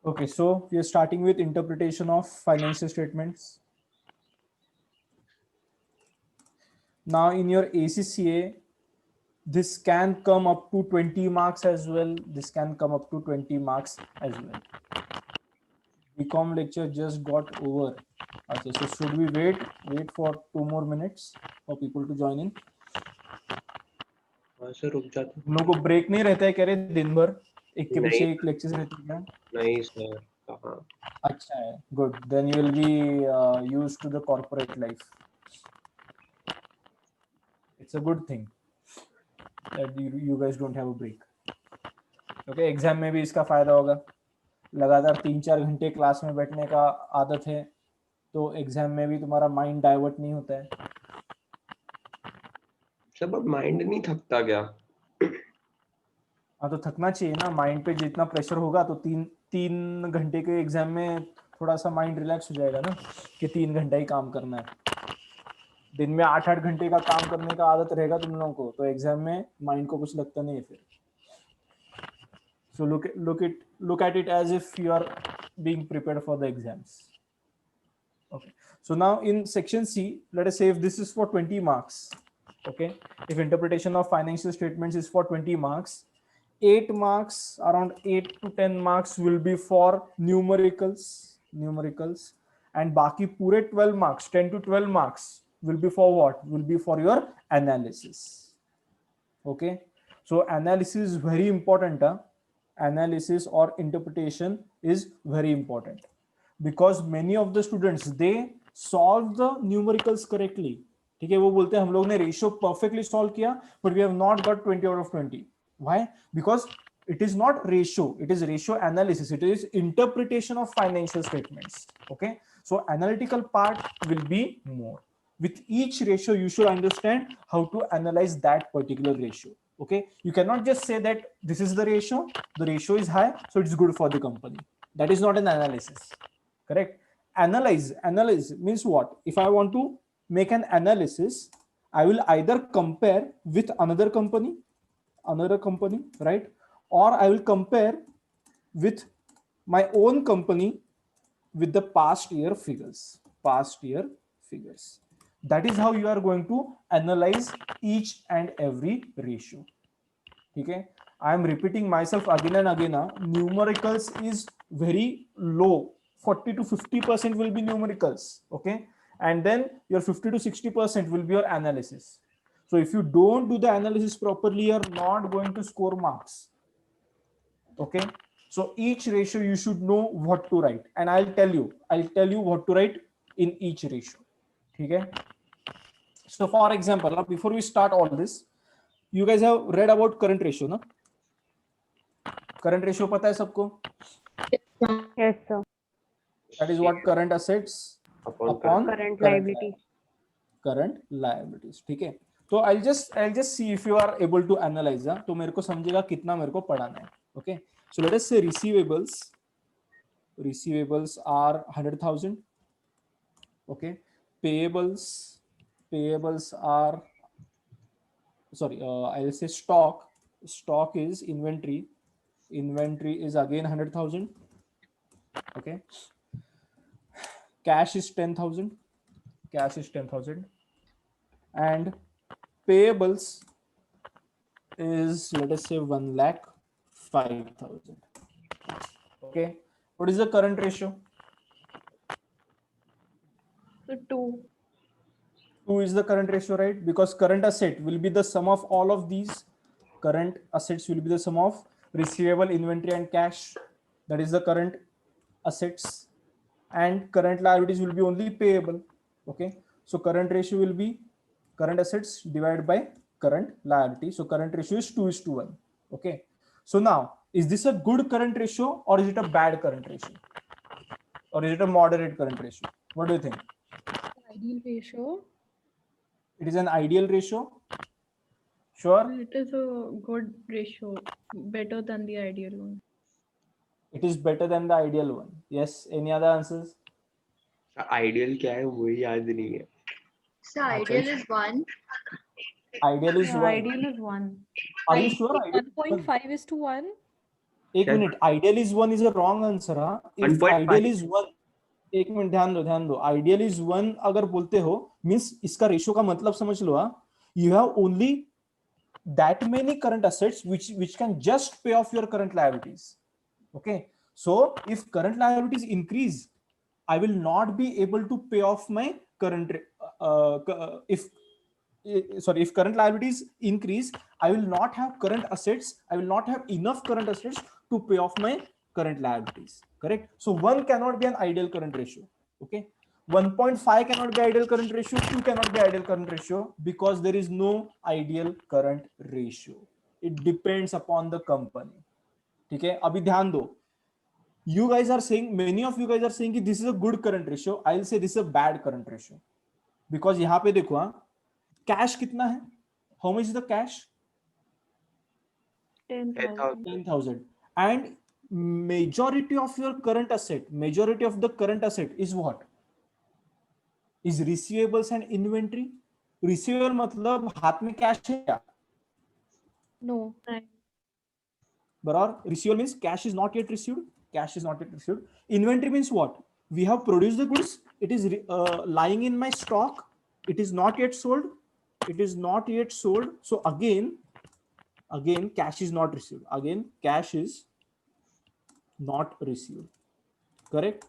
Okay, so we are starting with interpretation of financial statements. Now in your ACCA, this can come up to 20 marks as well. This can come up to 20 marks as well. BCom lecture just got over. Okay, so should we wait for 2 more minutes for people to join in? वहां से रुक जाते हम लोग को break नहीं रहता है, कह रहे दिन भर एक के नहीं पीछे एक लेक्चर रहती है क्या? नहीं सर कहाँ अच्छा है, good, then you will be used to the corporate life. It's a good thing that you guys don't have a break. Okay, exam में भी इसका फायदा होगा. लगातार 3-4 घंटे क्लास में बैठने का आदत है तो एग्जाम में भी तुम्हारा माइंड डाइवर्ट नहीं होता है. सब माइंड नहीं थकता क्या? हाँ, तो थकना चाहिए ना. माइंड पे जितना प्रेशर होगा तो 3 घंटे के एग्जाम में थोड़ा सा माइंड रिलैक्स हो जाएगा ना कि 3 घंटा ही काम करना है. दिन में 8-8 घंटे का काम करने का आदत रहेगा तुम लोगों को तो एग्जाम में माइंड को कुछ लगता नहीं है फिर. So look at it as if you are being prepared for the exams. Okay. So now in section C, let us say if this is for 20 marks. Okay. If interpretation of financial statements is for 20 marks, 8 marks, around 8 to 10 marks will be for numericals, and baki pure 12 marks, 10 to 12 marks will be for what? Will be for your analysis. Okay. So analysis is very important. Analysis or interpretation is very important because many of the students they solve the numericals correctly. ठीक है, वो बोलते हैं हम लोग ने ratio perfectly solve किया but we have not got 20 out of 20. Why? Because it is not ratio, it is ratio analysis, it is interpretation of financial statements. Okay, so analytical part will be more. With each ratio you should understand how to analyze that particular ratio. Okay, you cannot just say that this is the ratio is high so it's good for the company. That is not an analysis. Correct? Analyze means what? If I want to make an analysis, I will either compare with another company, right? Or I will compare with my own company with the past year figures. That is how you are going to analyze each and every ratio. Okay, I am repeating myself again and again. Numericals is very low. 40 to 50% will be numericals. Okay, and then your 50 to 60% will be your analysis. So if you don't do the analysis properly, you are not going to score marks. Okay, so each ratio you should know what to write, and I'll tell you what to write in each ratio. Okay, so for example, before we start all this, you guys have read about current ratio, na? Current ratio पता है सबको? Yes, sir. That is what? Current assets upon Current liabilities. current liabilities. ठीक है, तो I'll just see if you are able to analyze. तो मेरे को समझेगा कितना मेरे को पढ़ाना है. Okay, so let us say receivables are 100,000. Okay, payables are, sorry, I'll say stock is inventory is again 100,000. Okay, cash is 10,000, and payables is, let us say, 1,05,000. Okay, what is the current ratio? So 2. 2 is the current ratio, right? Because current asset will be the sum of all of these. Current assets will be the sum of receivable, inventory, and cash. That is the current assets. And current liabilities will be only payable. Okay, so current ratio will be current assets divided by current liability. So current ratio is 2:1. Okay, so now is this a good current ratio or is it a bad current ratio, or is it a moderate current ratio? What do you think? Ideal ratio. It is an ideal ratio. Sure. It is a good ratio, better than the ideal one. It is better than the ideal one. Yes. Any other answers? Ideal क्या है वही याद नहीं है. So ideal is 1. Ideal is Yeah, 1. ideal is 1. Are you sure? 1.5:1. एक शायद minute, ideal is one is a wrong answer. हाँ, if 1.5 ideal is one, एक मिनट ध्यान दो, आइडियल इज वन अगर बोलते हो मींस इसका रेशियो का मतलब समझ लो। हाँ, you have only that many current assets which can just pay off your current liabilities. Okay, so if current liabilities increase, I will not be able to pay off my current if current liabilities increase, I will not have current assets, I will not have enough current assets to pay off my current liabilities. Correct? So 1 cannot be an ideal current ratio. Okay, 1.5 cannot be ideal current ratio, 2 cannot be ideal current ratio, because there is no ideal current ratio. It depends upon the company. ठीक है, अभी ध्यान दो. You guys are saying, many of you guys are saying कि this is a good current ratio. I'll say this is a bad current ratio, because यहाँ पे देखो, हाँ, कैश कितना है? How much is the cash? 10,000. 10,000. And majority of your current asset, majority of the current asset is what? Is receivables and inventory. Receivable मतलब हाथ में cash है क्या? No. बराबर. Receivable means cash is not yet received. Cash is not yet received. Inventory means what? We have produced the goods. It is lying in my stock. It is not yet sold. It is not yet sold. So again, cash is not received. Again, cash is not received. Correct?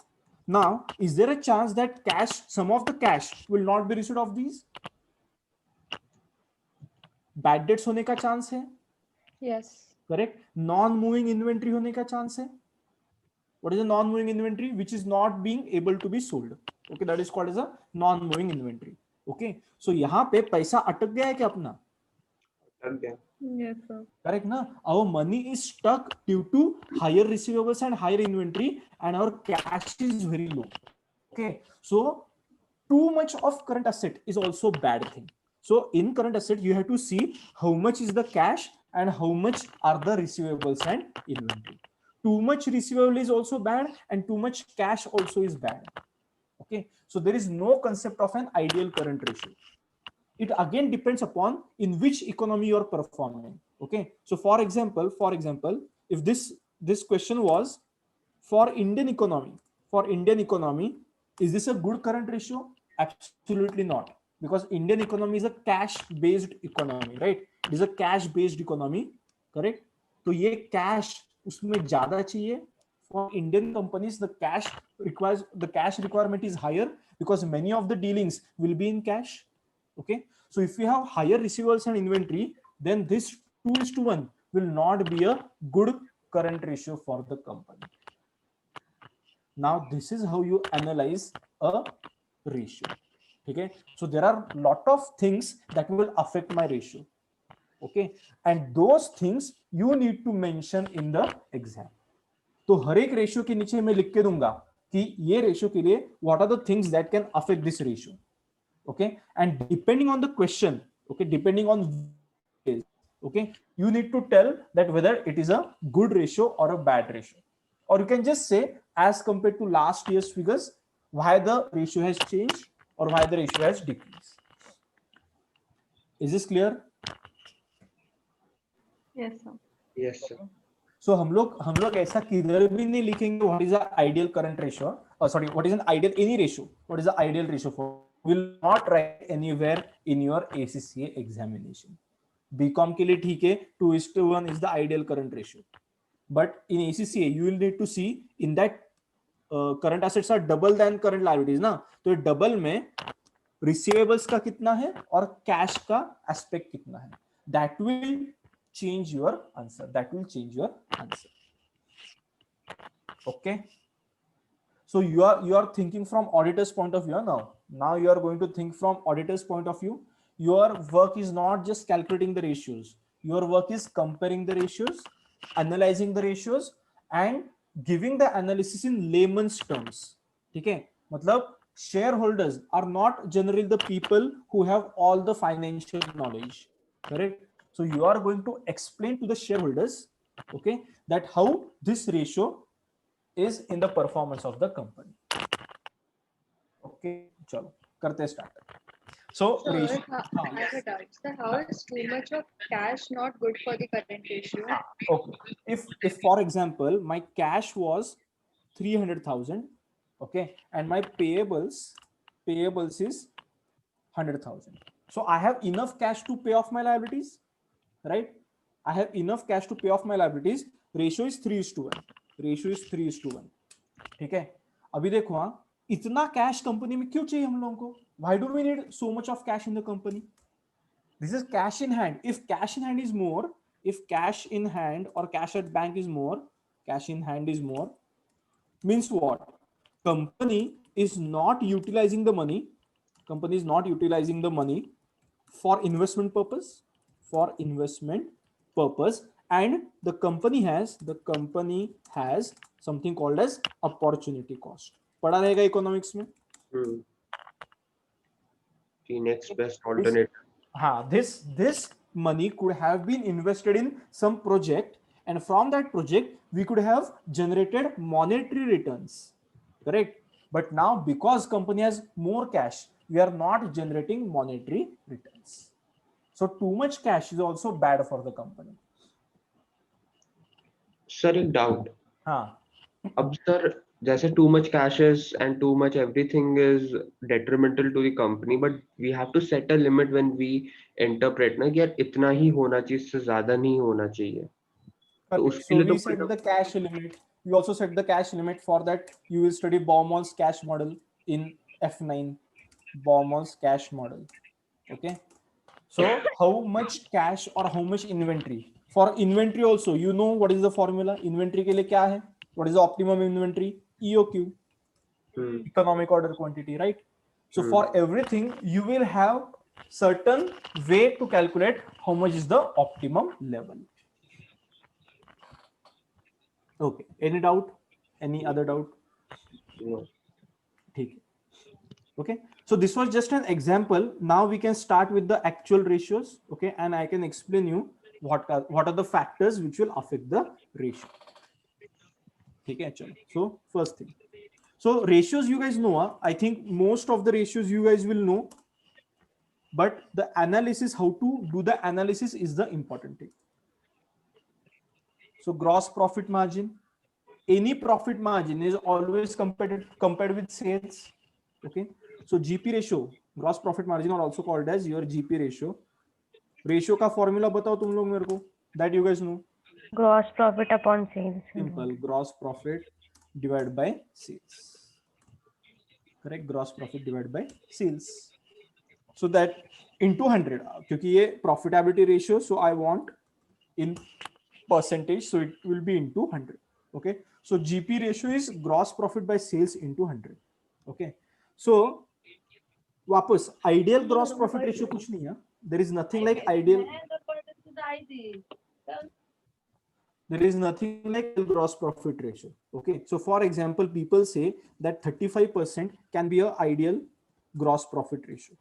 Now, is there a chance that cash, some of the cash will not be received of these? Bad debts होने का chance है. Yes. Correct? Non-moving inventory होने का chance है. What is a non-moving inventory? Which is not being able to be sold. Okay, that is called as a non-moving inventory. Okay, so यहाँ पे पैसा अटक गया है क्या अपना? लग गया। Yes, sir. Correct na? Our money is stuck due to higher receivables and higher inventory, and our cash is very low. Okay, so too much of current asset is also bad thing. So in current asset, you have to see how much is the cash and how much are the receivables and inventory. Too much receivable is also bad, and too much cash also is bad. Okay, so there is no concept of an ideal current ratio. It again depends upon in which economy you are performing. Okay, so for example, if this question was for Indian economy, is this a good current ratio? Absolutely not, because Indian economy is a cash based economy, right? It is a cash based economy. Correct? तो ये cash उसमें ज्यादा चाहिए. For Indian companies, the cash requirement is higher, because many of the dealings will be in cash. Okay, so if we have higher receivables and inventory, then this 2:1 will not be a good current ratio for the company. Now this is how you analyze a ratio. Okay, so there are lot of things that will affect my ratio. Okay, and those things you need to mention in the exam. तो हर एक ratio के नीचे मैं लिख के दूंगा कि ये रेशियो के लिए what are the things that can affect this ratio. Okay, and depending on the question, okay, depending on okay, you need to tell that whether it is a good ratio or a bad ratio, or you can just say as compared to last year's figures why the ratio has changed or why the ratio has decreased. Is this clear? Yes, sir. Yes, sir. So हम लोग ऐसा किधर भी नहीं लिखेंगे what is the ideal current ratio, sorry, what is an ideal any ratio, what is the ideal ratio for, will not write anywhere in your ACCA examination. BCom के लिए ठीक है 2:1 is the ideal current ratio, but in ACCA you will need to see in that current assets are double than current liabilities ना, तो double में receivables का कितना है और cash का aspect कितना है, that will change your answer. Okay, so you are thinking from auditor's point of view now you are going to think from auditor's point of view. Your work is not just calculating the ratios, your work is comparing the ratios, analyzing the ratios, and giving the analysis in layman's terms. ठीक है, मतलब shareholders are not generally the people who have all the financial knowledge. Correct? So you are going to explain to the shareholders, okay, that how this ratio is in the performance of the company. Okay, चलो करते हैं start. So So ratio, I have a doubt. So how is too much of cash not good for the current ratio? okay, if for example my cash was 300,000, okay, and my payables is 100,000, so I have enough cash to pay off my liabilities, right? I have enough cash to pay off my liabilities. Ratio is 3:1. Ratio is 3:1. ठीक है, अभी देखो, हाँ, इतना cash company में क्यों चाहिए हम लोगों को? Why do we need so much of cash in the company? This is cash in hand. If cash in hand is more, if cash in hand or cash at bank is more, cash in hand is more, means what? Company is not utilizing the money. Company is not utilizing the money for investment purpose, and the company has something called as opportunity cost. पढ़ा रहेगा economics में? The next best alternative. This money could have been invested in some project, and from that project we could have generated monetary returns, correct? But now because company has more cash, we are not generating monetary returns. So too much cash is also bad for the company. Sir, एक doubt. हाँ, अब sir जैसे too much cash is and too much everything is detrimental to the company, but we have to set a limit when we interpret ना कि यार इतना ही होना चाहिए, इससे ज्यादा नहीं होना चाहिए. तो उसके so लिए we तो set the cash limit. We also set the cash limit. For that you will study Baumol's cash model in F9. Baumol's cash model. Okay, so how much cash or how much inventory? For inventory also, you know what is the formula? Inventory के लिए क्या है? What is the optimum inventory? EOQ, economic order quantity, right? So for everything you will have certain way to calculate how much is the optimum level. Okay, any doubt? Any other doubt? No. ठीक है. Okay, so this was just an example. Now we can start with the actual ratios, okay, and I can explain you what are the factors which will affect the ratio. ठीक है, चलो. So first thing, so ratios you guys know, I think most of the ratios you guys will know, but the analysis, how to do the analysis is the important thing. So gross profit margin, any profit margin is always compared with sales, okay? So GP ratio, gross profit margin, or also called as your GP ratio. Ratio का formula बताओ तुम लोग मेरे को, that you guys know. Gross profit upon sales. Simple, gross profit divided by sales. Correct, gross profit divided by sales. So that into 100, क्योंकि ये profitability ratio, so I want in percentage, so it will be into 100. Okay, so GP ratio is gross profit by sales into 100. Okay, so वापस ideal gross profit ratio कुछ नहीं है. There is nothing like ideal. There is nothing like gross profit ratio. Okay, so for example, people say that 35% can be an ideal gross profit ratio.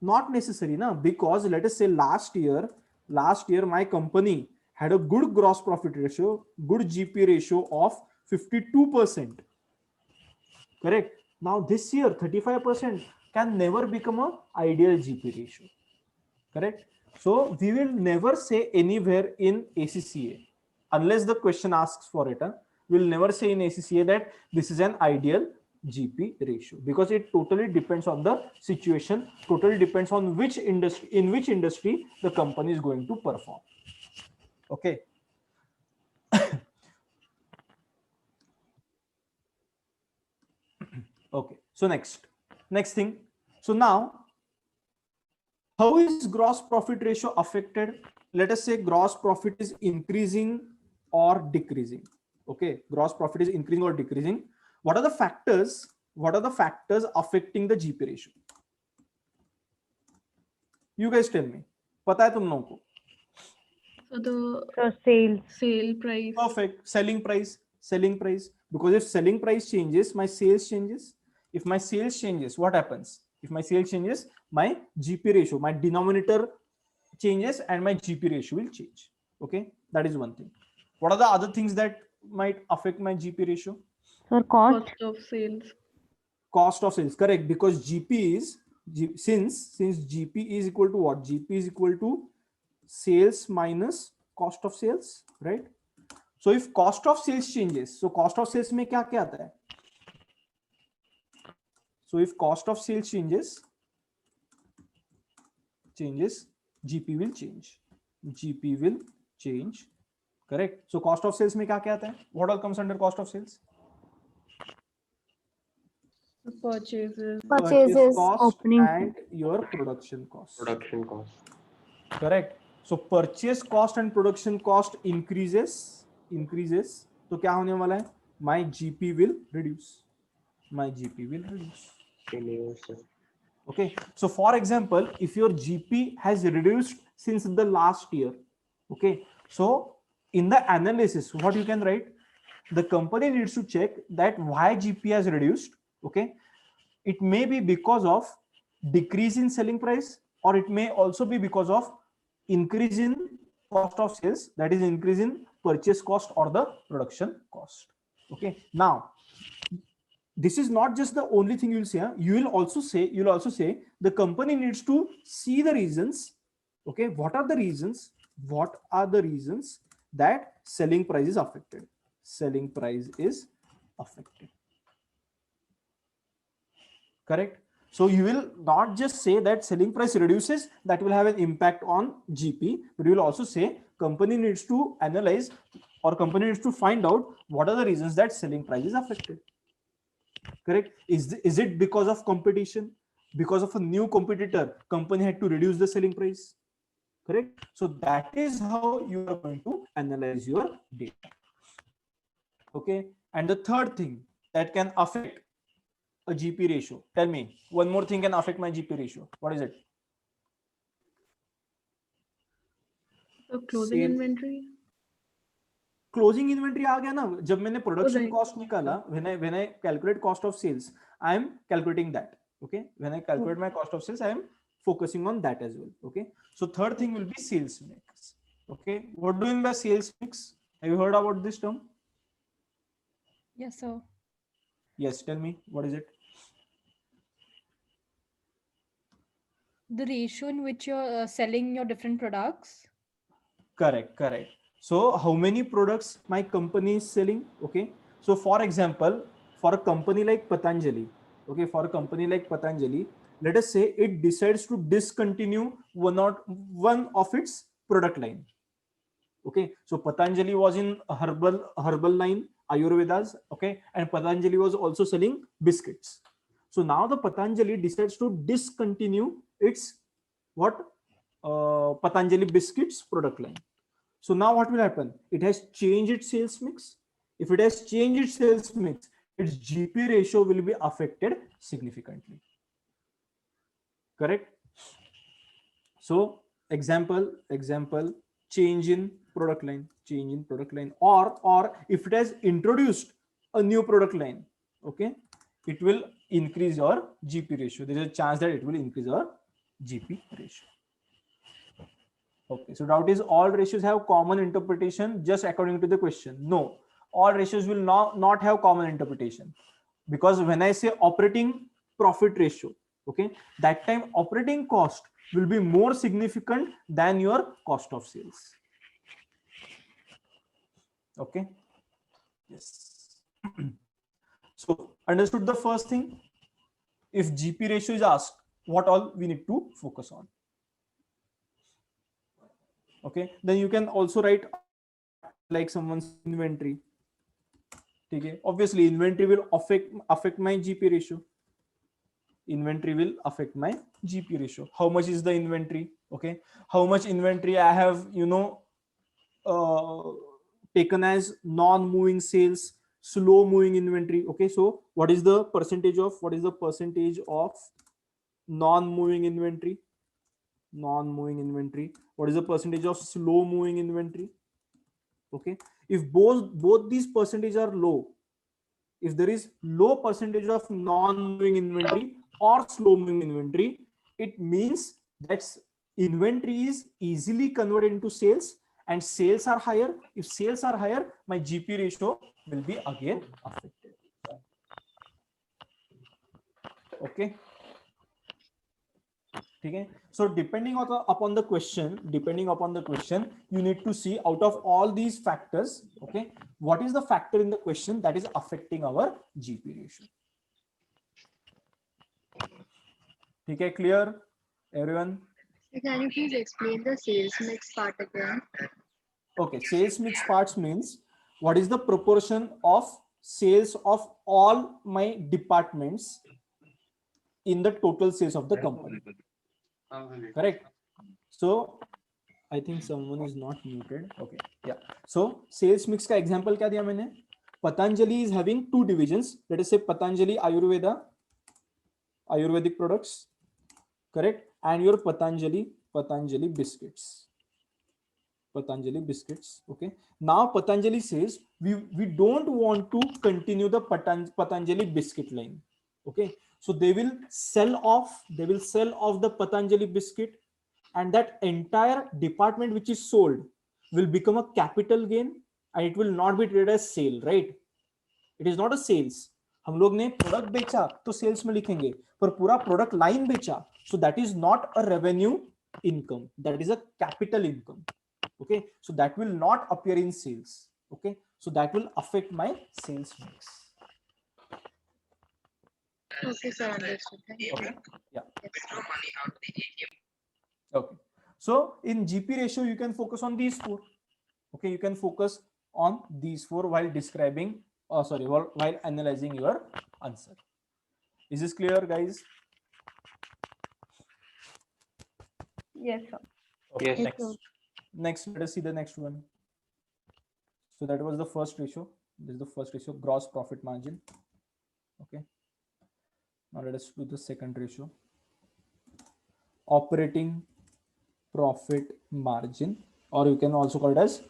Not necessary, na, because let us say last year my company had a good gross profit ratio, good GP ratio of 52%. Correct. Now this year 35% can never become an ideal GP ratio. Correct. So we will never say anywhere in ACCA, unless the question asks for it, we'll never say in ACCA that this is an ideal GP ratio, because it totally depends on the situation, totally depends on which industry, in which industry the company is going to perform. Okay. Okay, so next thing, so now how is gross profit ratio affected? Let us say gross profit is increasing or decreasing. Okay, gross profit is increasing or decreasing. What are the factors affecting the GP ratio? You guys tell me. पता है तुम लोगों को? So the So sale price. Perfect. Selling price. Because if selling price changes, my sales changes. If my sales changes, what happens? If my sales changes, my GP ratio, my denominator changes, and my GP ratio will change. Okay, that is one thing. What are the other things that might affect my GP ratio? cost. Cost of sales. Cost of sales, correct, because GP is since GP is equal to what? GP is equal to sales minus cost of sales, right? So if cost of sales changes, so cost of sales में क्या क्या आता है? So if cost of sales changes, GP will change. GP will change. Correct. So cost of sales में क्या क्या आता है? What all comes under cost of sales? The purchases. Purchases, cost opening. and your production cost. Production cost. Correct. So purchase cost and production cost increases. तो क्या होने वाला है? My GP will reduce. Okay. So for example, if your GP has reduced since the last year, okay. So in the analysis, what you can write? The company needs to check that why GP has reduced. Okay. It may be because of decrease in selling price, or it may also be because of increase in cost of sales, that is increase in purchase cost or the production cost. Okay. Now, this is not just the only thing you will say. You will also say the company needs to see the reasons. Okay. What are the reasons that selling price is affected? Selling price is affected. Correct. So you will not just say that selling price reduces, that will have an impact on GP, but you will also say company needs to analyze, or company needs to find out what are the reasons that selling price is affected. Correct. Is it because of competition? Because of a new competitor, company had to reduce the selling price. Correct. So that is how you are going to analyze your data. Okay. And the third thing that can affect a GP ratio. Tell me, one more thing can affect my GP ratio. What is it? The closing Sales. inventory. Closing inventory आ गया ना, जब मैंने production Right. cost निकाला, when I calculate cost of sales, I am calculating that. Okay. When I calculate my cost of sales, I am focusing on that as well. Okay. So third thing will be sales mix. Okay. What do you mean by sales mix? Have you heard about this term? Yes, sir. Yes. Tell me, what is it? The ratio in which you're selling your different products. Correct. So how many products my company is selling? Okay. So for example, for a company like Patanjali, let us say it decides to discontinue one of its product line. Okay. So Patanjali was in herbal line, Ayurvedas. Okay. And Patanjali was also selling biscuits. So now the Patanjali decides to discontinue its Patanjali biscuits product line. So now what will happen? It has changed its sales mix. If it has changed its sales mix, its GP ratio will be affected significantly. Correct? So example, change in product line, or if it has introduced a new product line, okay, it will increase your GP ratio. There is a chance that it will increase your GP ratio. Okay, so doubt is all ratios have common interpretation just according to the question. No, all ratios will not have common interpretation, because when I say operating profit ratio, okay, that time operating cost will be more significant than your cost of sales. Okay. Yes. So understood the first thing. If GP ratio is asked, what all we need to focus on. Okay, then you can also write like someone's inventory. Okay, obviously inventory will affect my GP ratio. Inventory will affect my GP ratio. How much is the inventory? Okay, how much inventory I have, taken as non-moving sales, slow moving inventory. Okay, so what is the percentage of non-moving inventory? What is the percentage of slow moving inventory? Okay, if both these percentages are low, if there is low percentage of non-moving inventory or slow moving inventory, it means that inventory is easily converted into sales, and sales are higher. If sales are higher, my GP ratio will be again affected. Okay. ठीक है. So depending upon the question, you need to see out of all these factors, okay, what is the factor in the question that is affecting our GP ratio. ठीक है, clear everyone? Can you please explain the sales mix part again? Okay, sales mix parts means what is the proportion of sales of all my departments in the total sales of the company. Correct. So I think someone is not muted. Okay, yeah. So sales mix का example क्या दिया मैंने? Patanjali is having two divisions. Let us say Patanjali Ayurveda, Ayurvedic products, correct? And your Patanjali biscuits. Patanjali biscuits. Okay. Now Patanjali says we don't want to continue the Patanjali biscuit line. Okay. So they will sell off the Patanjali biscuit, and that entire department which is sold will become a capital gain, and it will not be treated as sale, right? It is not a sales. हम लोग ने product बेचा तो sales में लिखेंगे, पर पूरा product line बेचा, so that is not a revenue income, that is a capital income. Okay, so that will not appear in sales. Okay, so that will affect my sales mix. Okay, sir, understood. Thank you. Okay, yeah. Yes. Okay, so in GP ratio you can focus on these four. Okay, you can focus on these four while describing, while analyzing your answer. Is this clear, guys? Yes, sir. Okay, Yes. next let us see the next one. So that was the first ratio. This is the first ratio, gross profit margin. Okay, now let us do the second ratio, operating profit margin, or you can also call it as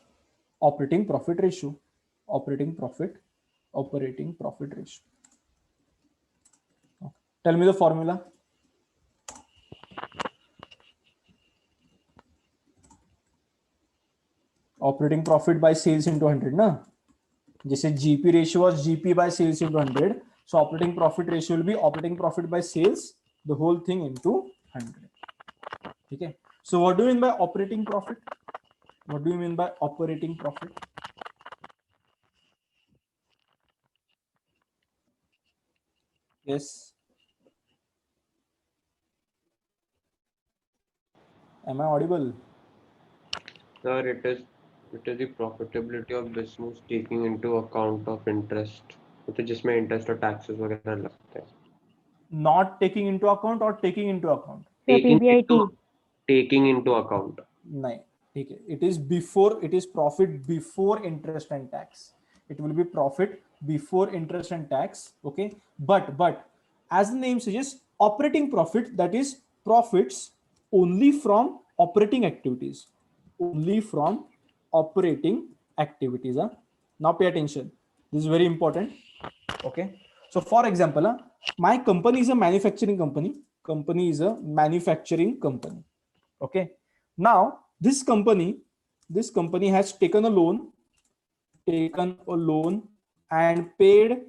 operating profit ratio. Operating profit ratio. Okay. Tell me the formula. Operating profit by sales into 100 ना, जैसे GP ratio was GP by sales into 100, so operating profit ratio will be operating profit by sales, the whole thing into 100. ठीक है. So what do you mean by operating profit? What do you mean by operating profit? Yes. Am I audible? Sir, it is the profitability of business taking into account of interest. तो जिसमें interest और taxes वगैरह लगते हैं. Not taking into account or taking into account? So PBIT. Taking into account. नहीं, ठीक है. It is profit before interest and tax. It will be profit before interest and tax. Okay, but as the name suggests, operating profit, that is profits only from operating activities. Only from operating activities. Huh? Now pay attention. This is very important. Okay. So for example, my company is a manufacturing company. Company is a manufacturing company. Okay. Now this company has taken a loan and paid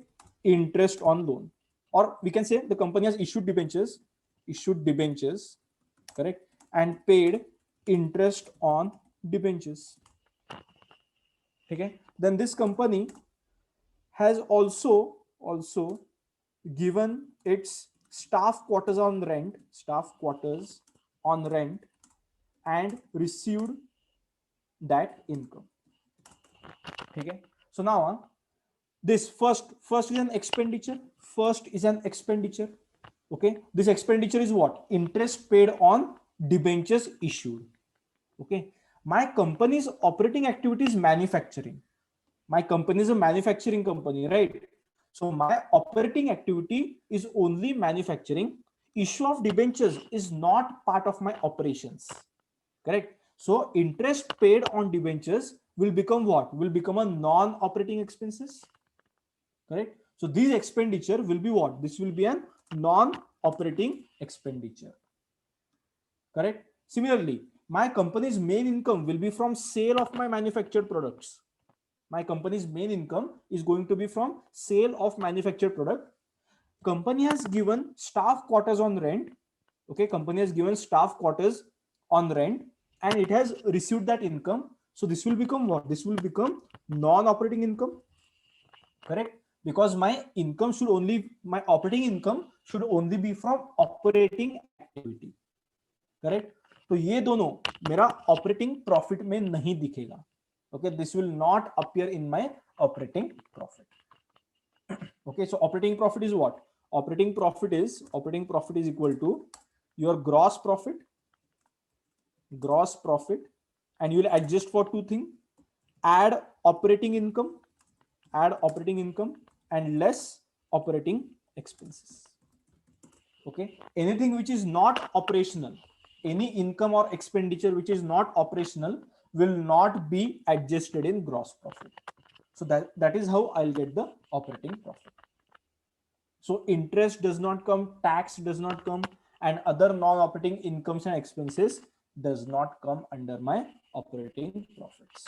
interest on loan, or we can say the company has issued debentures, correct, and paid interest on debentures. Okay. Then this company has also given its staff quarters on rent and received that income. Okay. So now this first is an expenditure. Okay, this expenditure is what? Interest paid on debentures issued. Okay, my company's operating activity is manufacturing. My company is a manufacturing company, right? So my operating activity is only manufacturing. Issue of debentures is not part of my operations, correct? So interest paid on debentures will become what? Will become a non-operating expenses, correct? So these expenditure will be what? This will be a non-operating expenditure, correct? Similarly, my company's main income will be from sale of my manufactured products. My company's main income is going to be from sale of manufactured product. Company has given staff quarters on rent. Okay, company has given staff quarters on rent and it has received that income. So this will become what? This will become non-operating income. Correct? Because my operating income should only be from operating activity. Correct? तो ये दोनों मेरा operating profit में नहीं दिखेगा. Okay, this will not appear in my operating profit. Okay, so operating profit is what? Operating profit is equal to your gross profit and you will adjust for two things: add operating income and less operating expenses. Okay, anything which is not operational, any income or expenditure which is not operational will not be adjusted in gross profit. So that is how I'll get the operating profit. So interest does not come, tax does not come, and other non-operating incomes and expenses does not come under my operating profits.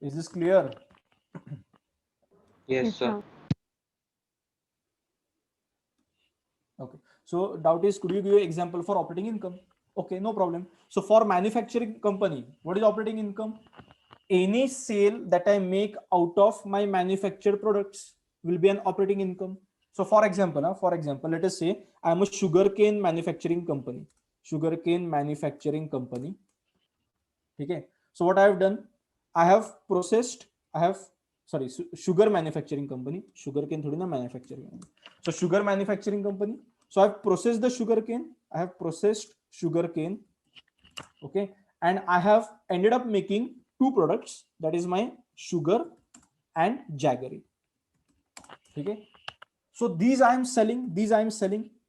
Is this clear? Yes, sir. Okay, so doubt is, could you give an example for operating income? Okay, no problem. So for manufacturing company, what is operating income? Any sale that I make out of my manufactured products will be an operating income. So for example, let us say I am a sugarcane manufacturing company. Okay, so what I have done, sugar manufacturing company. Sugarcane थोड़ी ना manufacturing. So sugar manufacturing company. So I've processed the sugarcane. Okay, and I have ended up making two products, that is my sugar and jaggery. Okay, so these I am selling.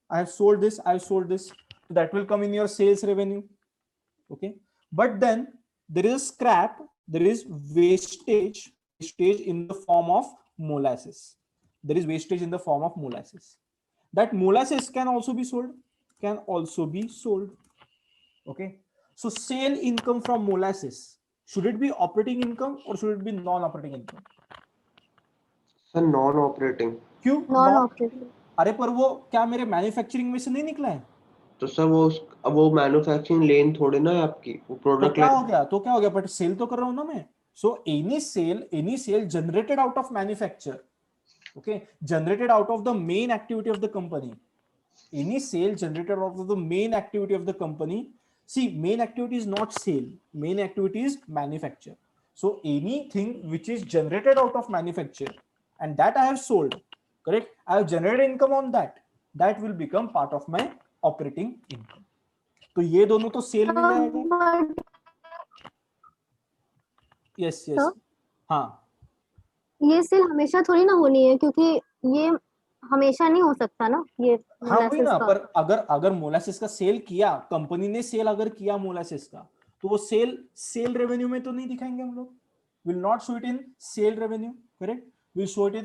I have sold this. So that will come in your sales revenue. Okay, but then there is scrap, there is wastage in the form of molasses. That molasses can also be sold. Okay, so sale income from molasses, should it be operating income or should it be non-operating income? Sir, non-operating. क्यों Non-operating. अरे पर वो क्या मेरे manufacturing में से नहीं निकला है? तो सर वो मैन्युफैक्चरिंग लेन थोड़े ना है आपकी, वो तो प्रोडक्ट क्या हो गया? बट सेल तो कर रहा हूं ना मैं. So any sale generated out of manufacture, okay, generated out of the main activity of the company. Any sale generated out of the main activity of the company. See, main activity is not sale, main activity is manufacture. So anything which is generated out of manufacture and that I have sold, correct, I have generated income on that will become part of my operating income. तो ये दोनों तो cell में जाएगा. Yes हाँ, ये cell हमेशा थोड़ी ना होनी है, क्योंकि ये हमेशा नहीं हो सकता ना ये हाँ वही molasses ना. का. पर अगर मोलासिस का सेल किया, कंपनी ने सेल अगर किया मोलासिस का, तो वो सेल रेवेन्यू में तो नहीं दिखाएंगे हम लोग. Will not show it in sale revenue, correct. Will show it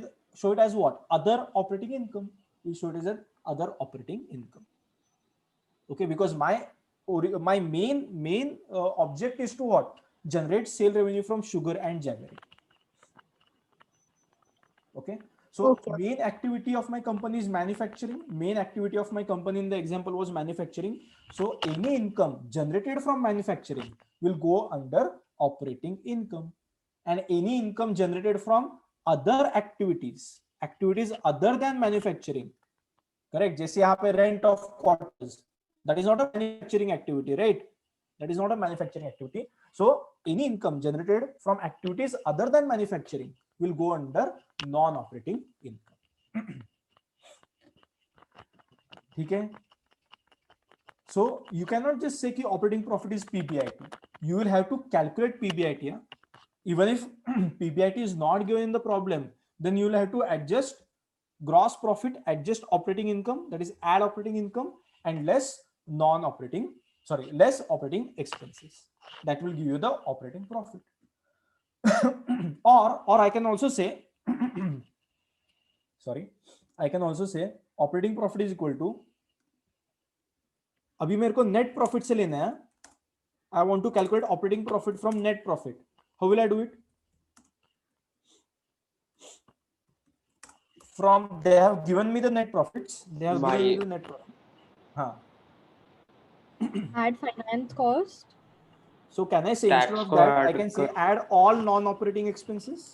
as what? Other operating income. Will show it as other operating income. Okay, because my main object is to what? Generate sale revenue from sugar and jaggery. Okay, so main activity of my company is manufacturing. Main activity of my company in the example was manufacturing. So any income generated from manufacturing will go under operating income, and any income generated from other activities other than manufacturing, correct, जैसे यहाँ पे rent of quarters, that is not a manufacturing activity, right? That is not a manufacturing activity. So any income generated from activities other than manufacturing will go under non-operating income. ठीक है? So you cannot just say कि operating profit is PBIT. You will have to calculate PBIT. Yeah? Even if PBIT is not given in the problem, then you will have to adjust gross profit, adjust operating income, that is add operating income and less operating expenses. That will give you the operating profit. or I can also say operating profit is equal to, अभी मेरे को net profit से लेना है. I want to calculate operating profit from net profit. How will I do it? from, they have given me the net profits, they have given me My- the net profit. हाँ. Add finance cost. So can I say Tax instead of को that, I add can say कर- add all non-operating expenses,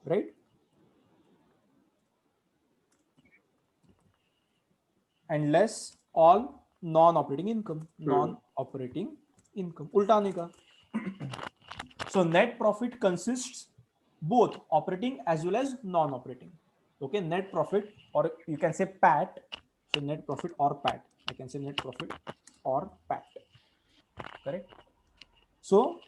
right? And less all non-operating income. Non-operating income. उल्टा नहीं का. So net profit consists both operating as well as non-operating. Okay, net profit, or you can say PAT. So net profit or PAT. I can say net profit or PAT. Correct. So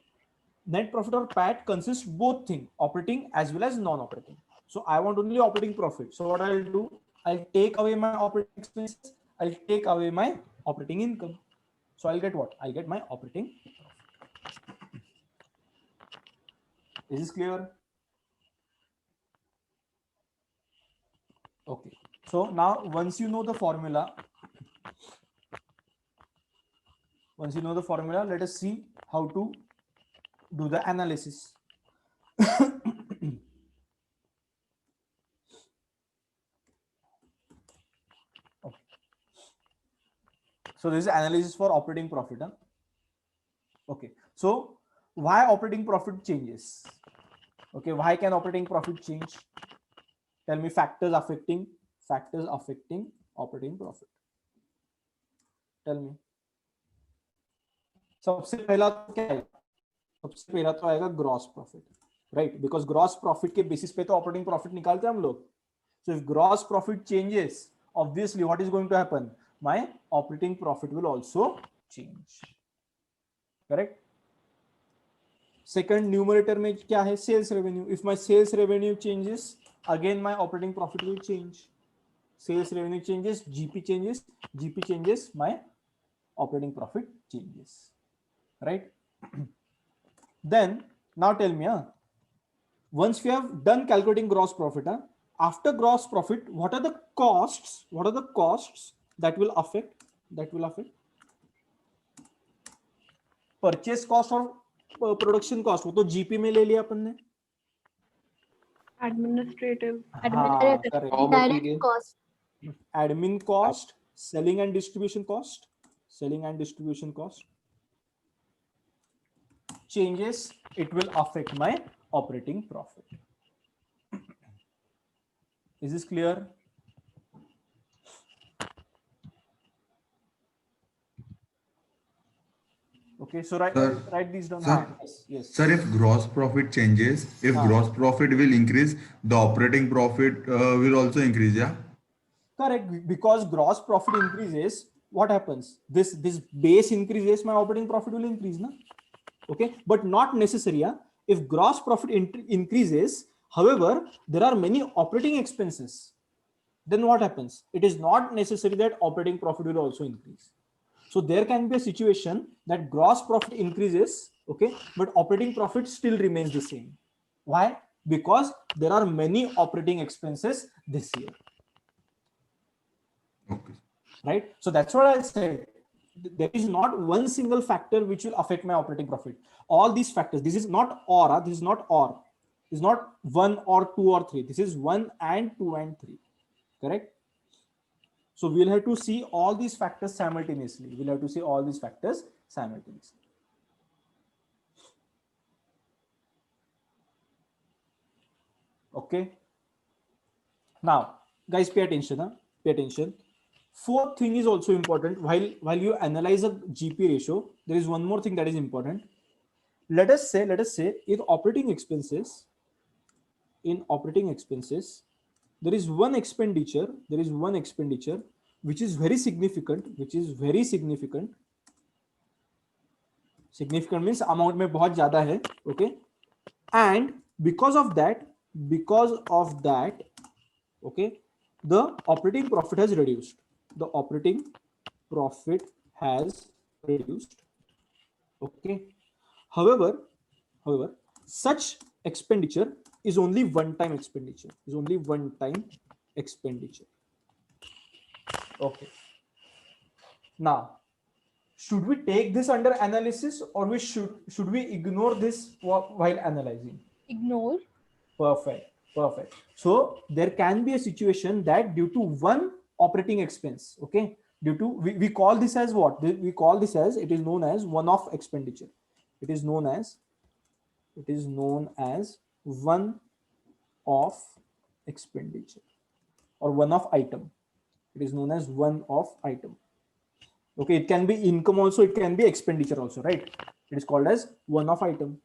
net profit or PAT consists both thing, operating as well as non-operating. So I want only operating profit. So what I'll do, I'll take away my operating expenses, I'll take away my operating income. So I'll get what? I'll get my operating profit. Is this clear? Okay. So now once you know the formula, let us see how to do the analysis. Okay. So this is analysis for operating profit. Huh? Okay. So why operating profit changes? Okay. Why can operating profit change? Tell me factors affecting operating profit. Tell me. सबसे पहला तो क्या आएगा? सबसे पहला तो आएगा gross profit, right? Because gross profit के बेसिस पे तो ऑपरेटिंग प्रॉफिट निकालते हैं हम लोग. So if gross profit changes, obviously what is going to happen? My operating profit will also change. Correct? Second numerator में क्या है? Sales revenue. If my sales revenue changes, again my operating profit will change. Sales revenue changes, GP changes, my operating profit changes. Right? Then now tell me, once we have done calculating gross profit, after gross profit, what are the costs? What are the costs that will affect? Purchase cost और production cost, वो तो GP में ले लिया अपन ने. Administrative. हाँ, correct. Raw Direct material. cost. Admin cost, selling and distribution cost. Changes, it will affect my operating profit. Is this clear? Okay, so Sir, write these down. sir, Yes. Sir, if gross profit changes, if gross profit will increase, the operating profit will also increase, yeah? Correct, because gross profit increases, what happens? This base increases, my operating profit will increase, na? Okay, but not necessary. Yeah? If gross profit increases, however, there are many operating expenses, then what happens? It is not necessary that operating profit will also increase. So there can be a situation that gross profit increases, okay, but operating profit still remains the same. Why? Because there are many operating expenses this year. Okay. Right? So that's what I said. There is not one single factor which will affect my operating profit. All these factors, this is not or, this is not or. This is not 1 or 2 or 3. This is 1 and 2 and 3. Correct? So we'll have to see all these factors simultaneously. Okay. Now, guys, pay attention. Pay attention. Fourth thing is also important. While you analyze a GP ratio, there is one more thing that is important. Let us say in operating expenses, there is one expenditure which is very significant. Significant means amount में बहुत ज़्यादा है, okay? And because of that, okay, the operating profit has reduced. Okay. However, such expenditure is only one-time expenditure. Okay. Now, should we take this under analysis, or should we ignore this while analyzing? Ignore. Perfect. Perfect. So there can be a situation that due to one operating expense, okay, due to we call this as what? We call this as, it is known as one-off expenditure. It is known as one-off expenditure or one-off item. It is known as one-off item. Okay, it can be income also, it can be expenditure also, right? It is called as one-off item.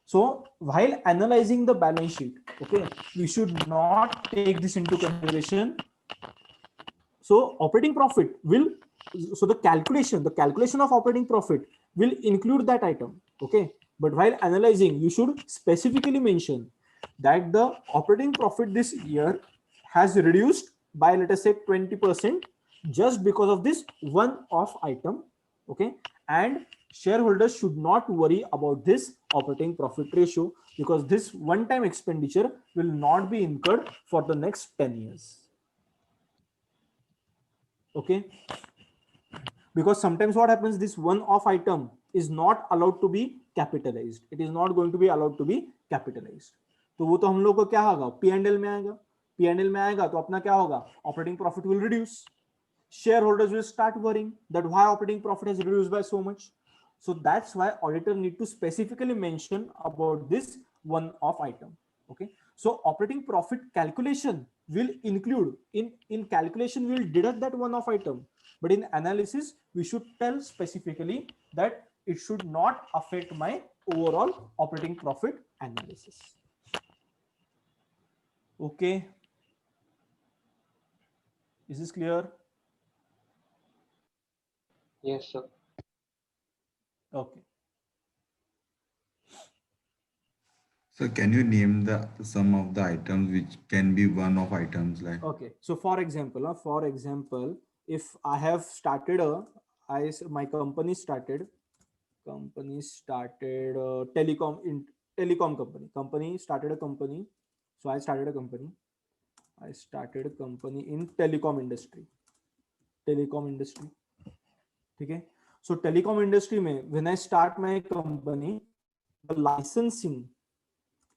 So while analyzing the balance sheet, okay, we should not take this into consideration. So operating profit will, so the calculation of operating profit will include that item, okay. But while analyzing, you should specifically mention that the operating profit this year has reduced by, let us say, 20% just because of this one-off item, okay. And shareholders should not worry about this operating profit ratio, because this one-time expenditure will not be incurred for the next 10 years. Okay, because sometimes what happens, this one-off item is not allowed to be capitalized. It is not going to be allowed to be capitalized. तो वो तो हम लोग को क्या होगा, P&L में आएगा. P&L में आएगा तो अपना क्या होगा, operating profit will reduce. Shareholders will start worrying that why operating profit has reduced by so much. So that's why auditor need to specifically mention about this one-off item. Okay, so operating profit calculation will include, in calculation we will deduct that one-off item, but in analysis we should tell specifically that it should not affect my overall operating profit analysis. Okay, is this clear? Yes, sir. Okay. So can you name some of the items which can be one-off items like? Okay, so for example, if I have started my company started telecom company started a company. So I started a company in telecom industry. Okay, so telecom industry mein, when I start my company, the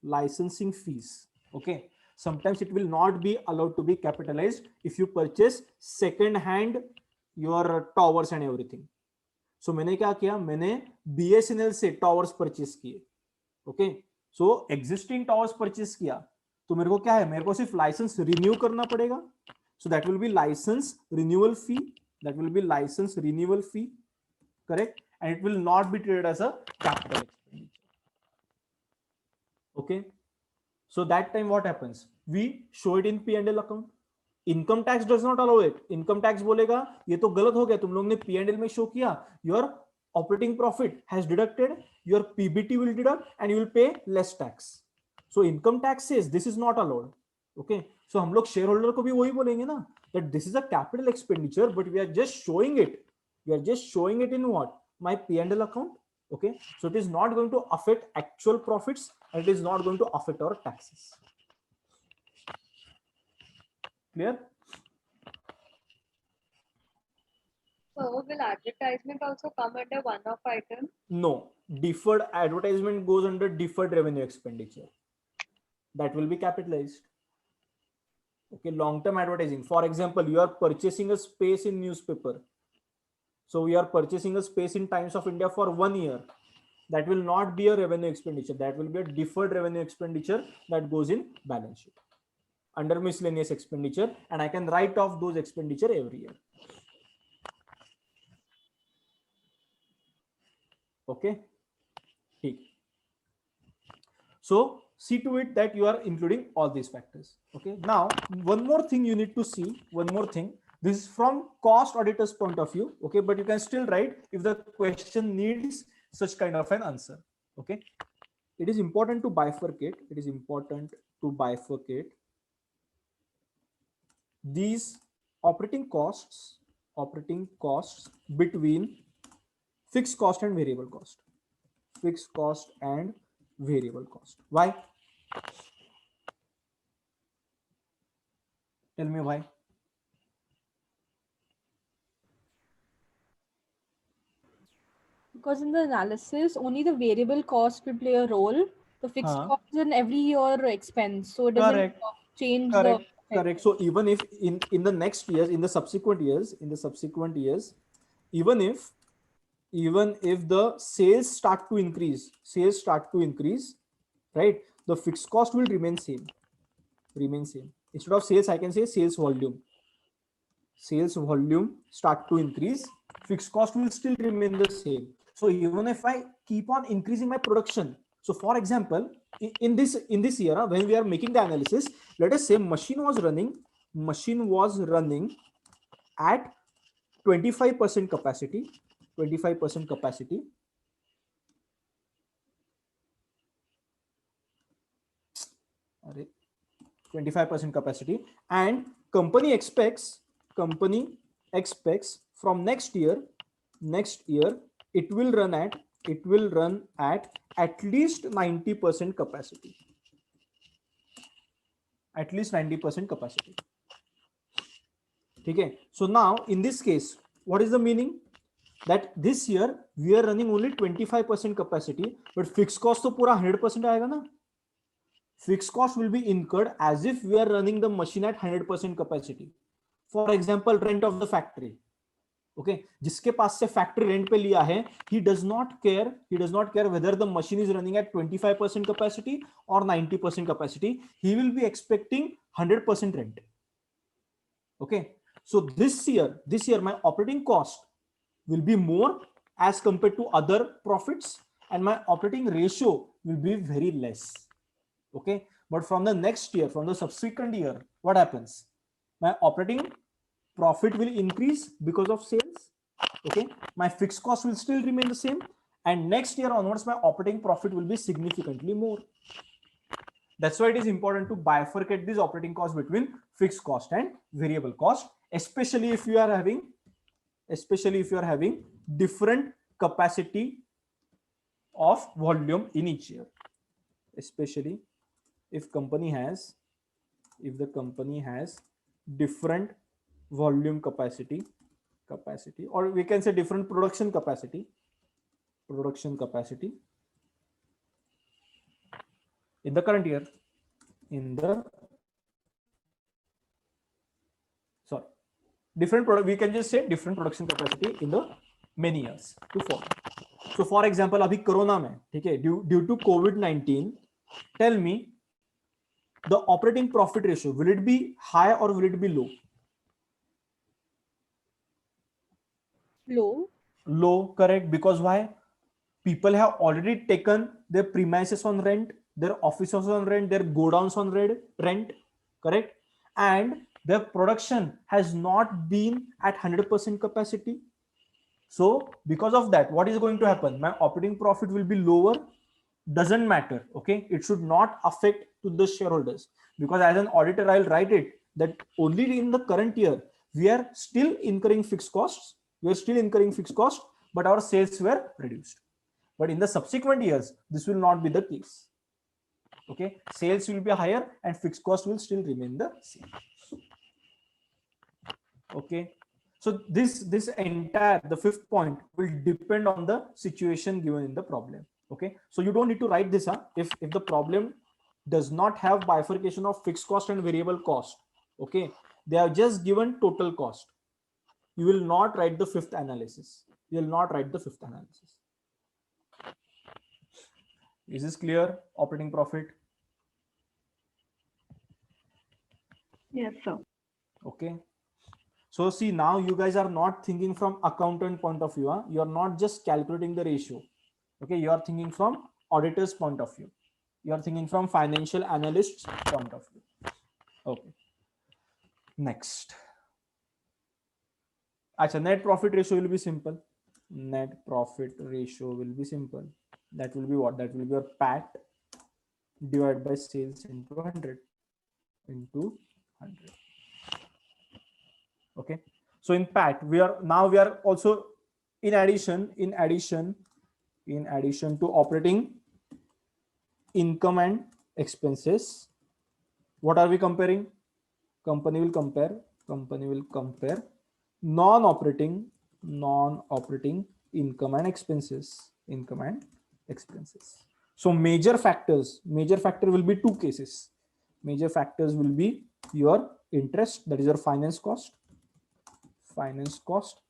licensing fees, okay, sometimes it will not be allowed to be capitalized if you purchase second hand your towers and everything. So मैंने क्या किया, मैंने BSNL से towers purchase किए. Okay, so existing towers purchase किया तो मेरे को क्या है, मेरे को सिर्फ license renew करना पड़ेगा. So that will be license renewal fee. Correct, and it will not be treated as a capital expenditure. Okay, so that time what happens, we show it in P&L account. Income tax does not allow it. Income tax बोलेगा ये तो गलत हो गया, तुम लोग ने P&L में शो किया, your operating profit has deducted, your PBT will deduct and you will pay less tax. So income tax says this is not allowed. Okay, so हम लोग shareholder को भी वही बोलेंगे ना, that this is a capital expenditure, but we are just showing it. In what? My P&L account. Okay, so it is not going to affect actual profits and it is not going to affect our taxes. Clear? So will advertisement also come under one-off item? No, deferred advertisement goes under deferred revenue expenditure. That will be capitalized. Okay, long-term advertising. For example, you are purchasing a space in newspaper. So we are purchasing a space in Times of India for 1 year. That will not be a revenue expenditure. That will be a deferred revenue expenditure that goes in balance sheet under miscellaneous expenditure, and I can write off those expenditure every year. Okay. So see to it that you are including all these factors. Okay. Now, one more thing you need to see. This is from cost auditor's point of view. Okay, but you can still write if the question needs such kind of an answer. Okay. It is important to bifurcate. These operating costs between fixed cost and variable cost. Why? Tell me why. Because in the analysis, only the variable cost will play a role, the fixed Huh. cost is an every year expense, so it doesn't Correct. change Correct. the Correct. So even if in the next years, in the subsequent years, even if the sales start to increase, right? The fixed cost will remain same. Instead of sales, I can say sales volume start to increase, fixed cost will still remain the same. So even if I keep on increasing my production, so for example, in this year, when we are making the analysis, let us say machine was running at 25% capacity, 25% capacity. Arre, 25% capacity, and company expects from next year it will run at least 90% capacity, okay. So now in this case, what is the meaning? That this year we are running only 25% capacity, but fixed cost to pura 100% आएगा ना. Fixed cost will be incurred as if we are running the machine at 100% capacity. For example, rent of the factory. Okay, जिसके पास से factory rent पे लिया है, he does not care whether the machine is running at 25% capacity or 90% capacity. He will be expecting 100% rent. Okay, so this year my operating cost will be more as compared to other profits, and my operating ratio will be very less. Okay, but from the next year, from the subsequent year, what happens? My operating profit will increase because of sales. Okay, my fixed cost will still remain the same, and next year onwards my operating profit will be significantly more. That's why it is important to bifurcate this operating cost between fixed cost and variable cost, especially if you are having different capacity of volume in each year, especially if the company has different volume capacity, or we can say different production capacity in the current year, we can just say different production capacity in the many years to follow. So for example, abhi corona mein, ठीक है, due to COVID-19, tell me the operating profit ratio, will it be high or will it be low? Low, correct. Because why? People have already taken their premises on rent, their offices on rent, their godowns on rent, correct? And their production has not been at 100% capacity. So because of that, what is going to happen? My operating profit will be lower. Doesn't matter. Okay, it should not affect to the shareholders, because as an auditor I'll write it that only in the current year we are still incurring fixed costs, but our sales were reduced. But in the subsequent years this will not be the case. Okay, sales will be higher and fixed cost will still remain the same. Okay, so this entire, the fifth point, will depend on the situation given in the problem. Okay, so you don't need to write this if the problem does not have bifurcation of fixed cost and variable cost. Okay, they are just given total cost. You will not write the fifth analysis. Is this clear? Operating profit. Yes, sir. Okay, so see, now you guys are not thinking from accountant point of view. You are not just calculating the ratio. Okay, you are thinking from auditor's point of view. You are thinking from financial analyst's point of view. Okay, next. Achha, net profit ratio will be simple. That will be what? That will be your PAT divided by sales into 100. Okay, so in PAT we are also, in addition to operating income and expenses, what are we comparing? Company will compare non-operating income and expenses. So major factor will be two cases. Major factors will be your interest, that is your finance cost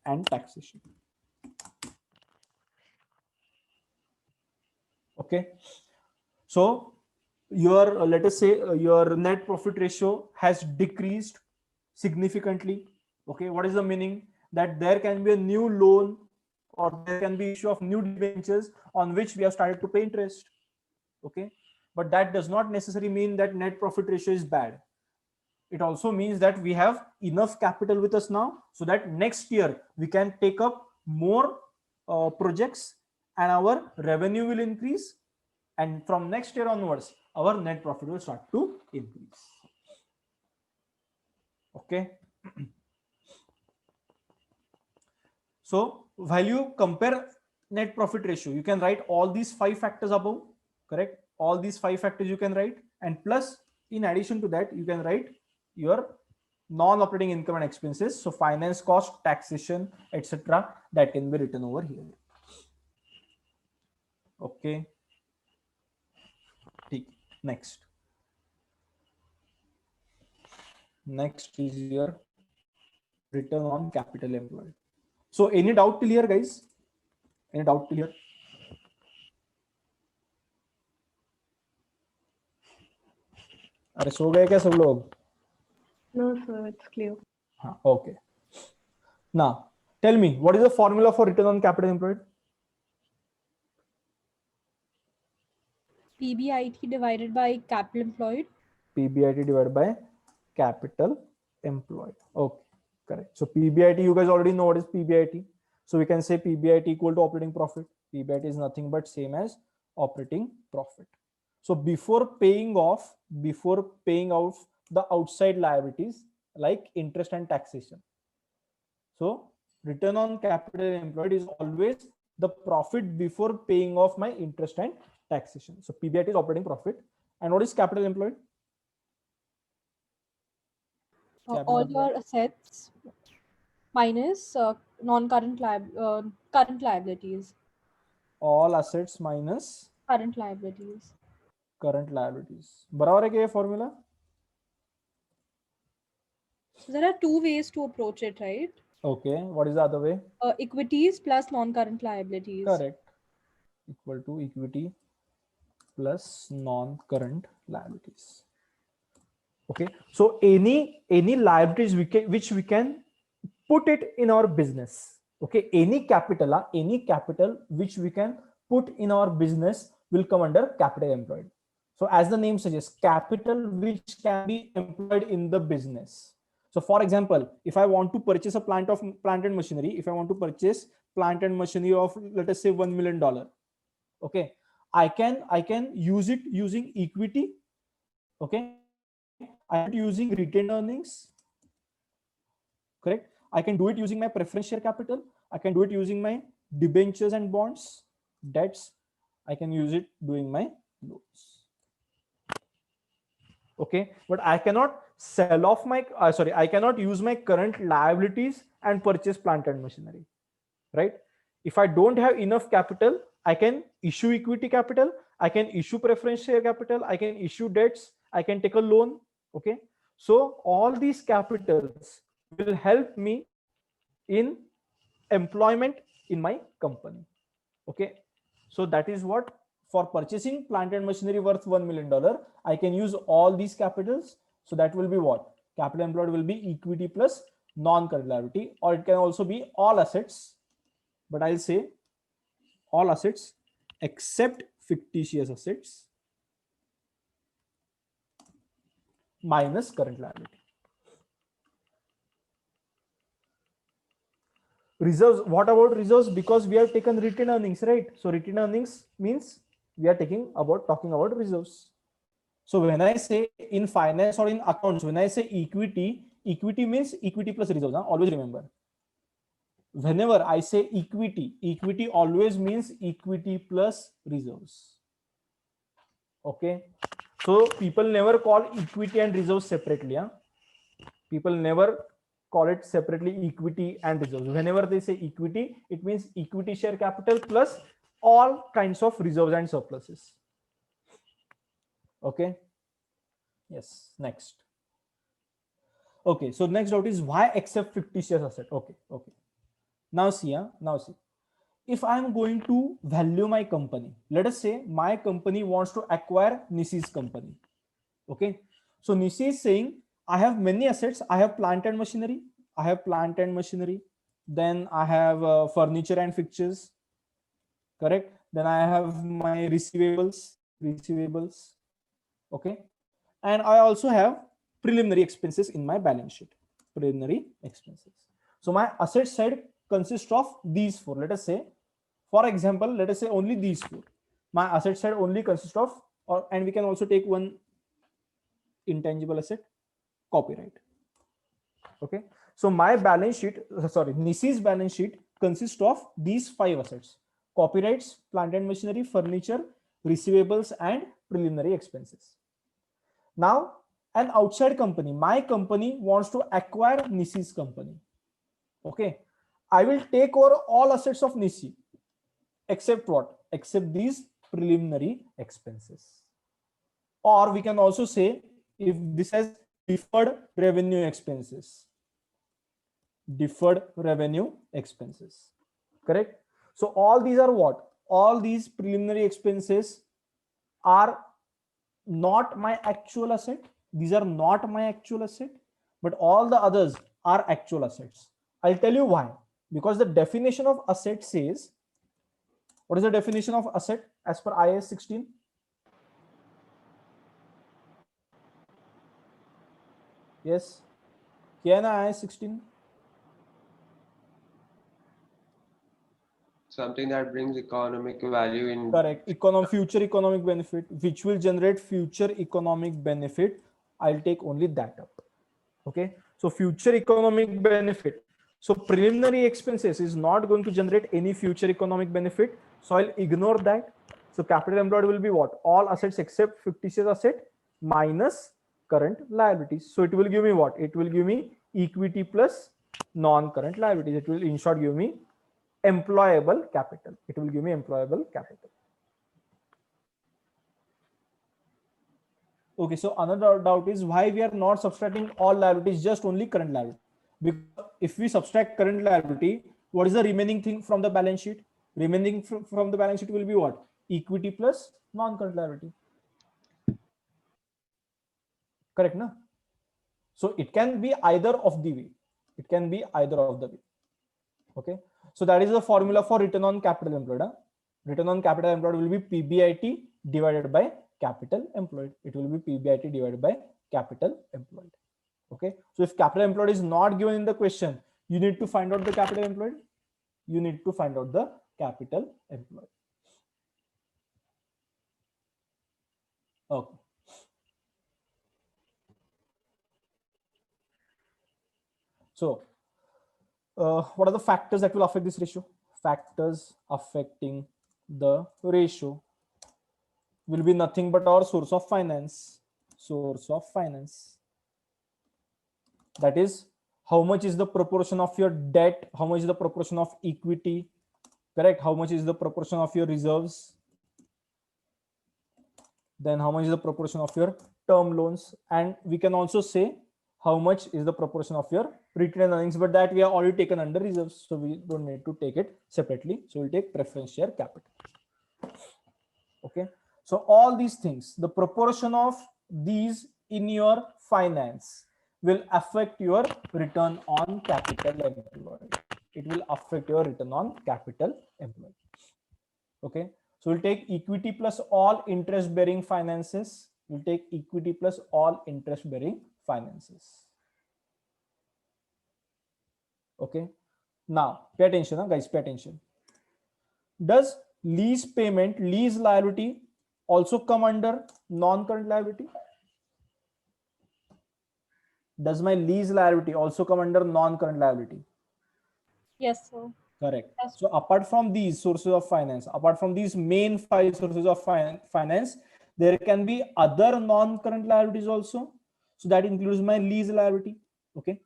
and taxation. Okay, so your let us say your net profit ratio has decreased significantly. Okay, what is the meaning? That there can be a new loan or there can be issue of new debentures on which we have started to pay interest. Okay, but that does not necessarily mean that net profit ratio is bad. It also means that we have enough capital with us now, so that next year we can take up more projects and our revenue will increase, and from next year onwards our net profit will start to increase. Okay. So while you compare net profit ratio, you can write all these 5 factors above, correct? All these 5 factors you can write, and plus in addition to that you can write your non-operating income and expenses. So finance cost, taxation, etc., that can be written over here. Okay. Next is your return on capital employed. So any doubt till here, guys? Any doubt till here? अरे सो गए क्या सब लोग? No, sir, it's clear. हाँ, okay. Now tell me, what is the formula for return on capital employed? PBIT divided by capital employed. PBIT divided by capital employed. Okay, correct. So PBIT, you guys already know what is PBIT. So we can say PBIT equal to operating profit. PBIT is nothing but same as operating profit. So before paying out the outside liabilities like interest and taxation, so return on capital employed is always the profit before paying off my interest and taxation. So PBIT is operating profit. And what is capital employed? All your assets minus non-current current liabilities. All assets minus Current liabilities. current liabilities. बराबर है क्या ये formula? So there are two ways to approach it, right? Okay, what is the other way? Equities plus non-current liabilities. Correct. Equal to equity plus non-current liabilities. Okay, so any liabilities which we can put it in our business. Okay, any capital which we can put in our business will come under capital employed. So as the name suggests, capital which can be employed in the business. So for example, if I want to purchase a plant and machinery, if I want to purchase plant and machinery of, let us say, $1 million, okay, I can use it using equity. Okay, I'm using retained earnings. Correct. I can do it using my preference share capital. I can do it using my debentures and bonds, debts. I can use it doing my loans. Okay, but I cannot sell off my I cannot use my current liabilities and purchase plant and machinery, right? If I don't have enough capital, I can issue equity capital, I can issue preference share capital, I can issue debts, I can take a loan. Okay, so all these capitals will help me in employment in my company. Okay, so that is what, for purchasing plant and machinery worth $1 million, I can use all these capitals. So that will be what? Capital employed will be equity plus non-current liability, or it can also be all assets, but I'll say all assets except fictitious assets minus current liability. Reserves, what about reserves? Because we have taken retained earnings, right? So retained earnings means we are talking about reserves. So when I say in finance or in accounts, when I say equity means equity plus reserves. Always remember, whenever I say equity always means equity plus reserves. Okay, so people never call equity and reserves separately. People never call it separately, equity and reserves. Whenever they say equity, it means equity share capital plus all kinds of reserves and surpluses. Okay. Yes. Next. Okay. So next doubt is why accept fictitious asset? Okay. Okay. Now see, now see. If I'm going to value my company, let us say my company wants to acquire Nisi's company. Okay. So Nisi is saying, I have many assets. I have plant and machinery. I have plant and machinery. Then I have furniture and fixtures. Correct. Then I have my receivables. Okay. And I also have preliminary expenses in my balance sheet. Preliminary expenses. So my asset side consists of these four. Let us say, for example, let us say only these four. My asset side only consists of, and we can also take one intangible asset, copyright. Okay. So my balance sheet, sorry, Nisi's balance sheet consists of these 5 assets: copyrights, plant and machinery, furniture, receivables, and preliminary expenses. Now, an outside company, my company wants to acquire Nisi's company. Okay. I will take over all assets of Nisi, except what? Except these preliminary expenses. Or we can also say, if this has deferred revenue expenses, correct? So all these are what? All these preliminary expenses are not my actual asset. These are not my actual asset, but all the others are actual assets. I'll tell you why. Because the definition of asset says, what is the definition of asset as per IAS 16? Yes. क्या है ना IAS 16? Something that brings economic value in. Correct. Future economic benefit, which will generate future economic benefit. I'll take only that up. Okay. So future economic benefit. So preliminary expenses is not going to generate any future economic benefit. So I'll ignore that. So capital employed will be what? All assets except fictitious asset minus current liabilities. So it will give me what? It will give me equity plus non-current liabilities. It will in short give me employable capital. It will give me employable capital. Okay, so another doubt is why we are not subtracting all liabilities, just only current liability. Because if we subtract current liability, what is the remaining thing from the balance sheet? Remaining from the balance sheet will be what? Equity plus non-current liability. Correct, no? So it can be either of the way. It can be either of the way. Okay. So that is the formula for return on capital employed. Return on capital employed will be PBIT divided by capital employed. It will be PBIT divided by capital employed. Okay. So if capital employed is not given in the question, you need to find out the capital employed. You need to find out the capital employed. Okay. So what are the factors that will affect this ratio? Factors affecting the ratio will be nothing but our source of finance. Source of finance. That is, how much is the proportion of your debt? How much is the proportion of equity? Correct. How much is the proportion of your reserves? Then how much is the proportion of your term loans? And we can also say how much is the proportion of your retained earnings, but that we have already taken under reserves, so we don't need to take it separately. So we'll take preference share capital. Okay. So all these things, the proportion of these in your finance will affect your return on capital employed. It will affect your return on capital employed. Okay. So we'll take equity plus all interest bearing finances. We'll take equity plus all interest bearing finances. Okay. Now pay attention, guys, pay attention. Does lease payment, lease liability also come under non-current liability? Does my lease liability also come under non-current liability? Yes, sir. Correct. Yes. So apart from these sources of finance, apart from these main 5 sources of finance, there can be other non-current liabilities also. So that includes my lease liability. Okay.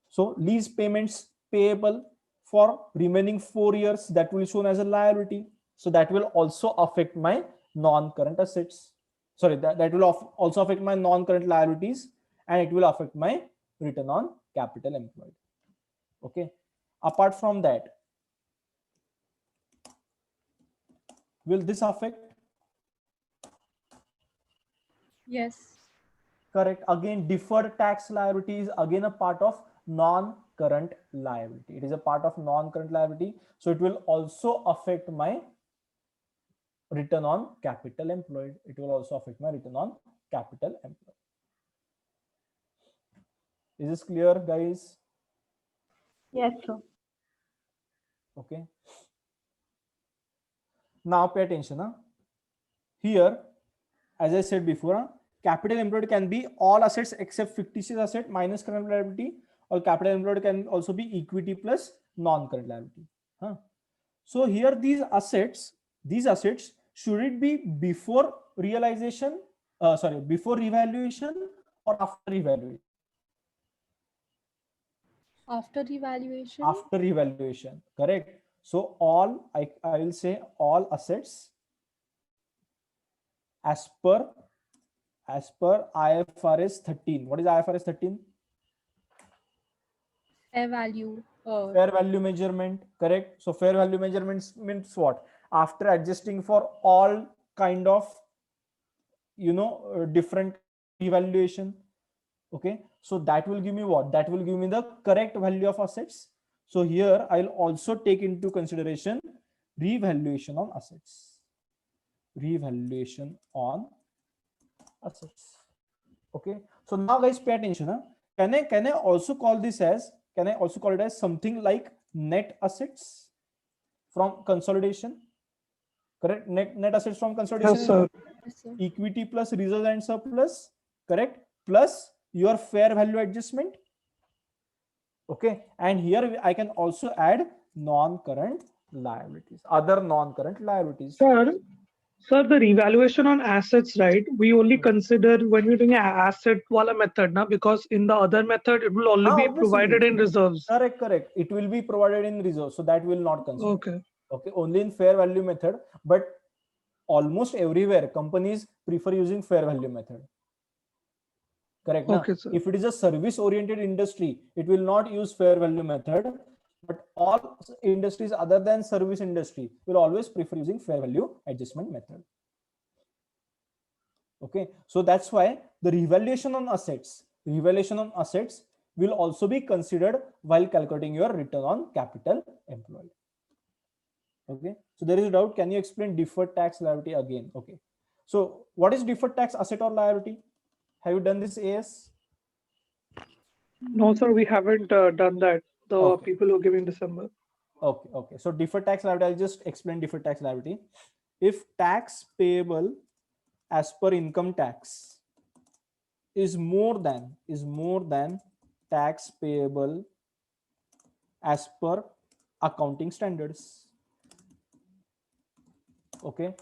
So lease payments payable for remaining 4 years, that will be shown as a liability. So that will also affect my non-current assets. sorry, that will also affect my non-current liabilities, and it will affect my return on capital employed. Okay. Apart from that, will this affect? Yes. Correct. Again, deferred tax liability is again a part of non-current liability. It is a part of non-current liability. So it will also affect my return on capital employed. It will also affect my return on capital employed. Is this clear, guys? Yes, sir. Okay. Now pay attention. Huh? Here, as I said before, capital employed can be all assets except fictitious asset minus current liability, or capital employed can also be equity plus non-current liability. Huh? So here these assets should it be before realization, before revaluation or after revaluation? After evaluation. After revaluation, correct. So all I will say all assets as per IFRS 13. What is IFRS 13? Fair value. Fair value measurement, correct. So fair value measurements means what? After adjusting for all kind of different evaluation. Okay, so that will give me what? That will give me the correct value of assets. So here I'll also take into consideration revaluation on assets. Revaluation on assets. Okay, so now guys pay attention. Huh? Can I also call this as, can I also call it as something like net assets from consolidation? Correct. Net assets from consolidation. Yes, sir. Yes, sir. Equity plus reserves and surplus, correct, plus your fair value adjustment. Okay, and here I can also add non-current liabilities, other non-current liabilities. Sir, the revaluation on assets, right? We only consider when we're doing an asset wala method, na? Because in the other method, it will only be Obviously. provided in reserves. Correct. It will be provided in reserves, so that will not consider. Okay. Okay, only in fair value method, but almost everywhere companies prefer using fair value method. Correct. Okay, sir. If it is a service oriented industry, it will not use fair value method, but all industries other than service industry will always prefer using fair value adjustment method. Okay, so that's why the revaluation on assets will also be considered while calculating your return on capital employed. Okay, so there is a doubt. Can you explain deferred tax liability again? Okay, so what is deferred tax asset or liability? Have you done this, AS? No, sir, we haven't done that. The Okay. people who give in December. Okay. So deferred tax liability, I'll just explain deferred tax liability. If tax payable as per income tax is more than tax payable as per accounting standards. Okay,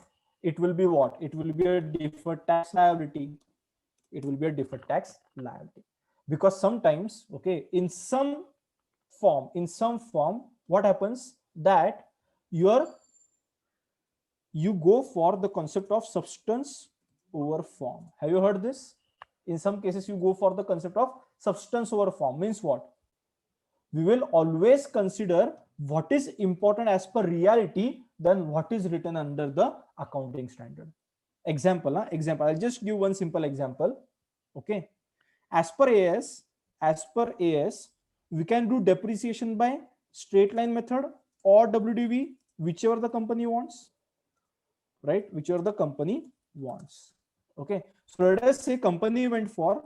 it will be what? It will be a deferred tax liability. It will be a deferred tax liability, because sometimes, okay, in some form, what happens that you go for the concept of substance over form. Have you heard this? In some cases, you go for the concept of substance over form. Means what? We will always consider what is important as per reality than what is written under the accounting standard. Example, I'll just give one simple example. Okay, as per AS, we can do depreciation by straight line method or WDV, whichever the company wants, right? Whichever the company wants. Okay, so let us say company goes for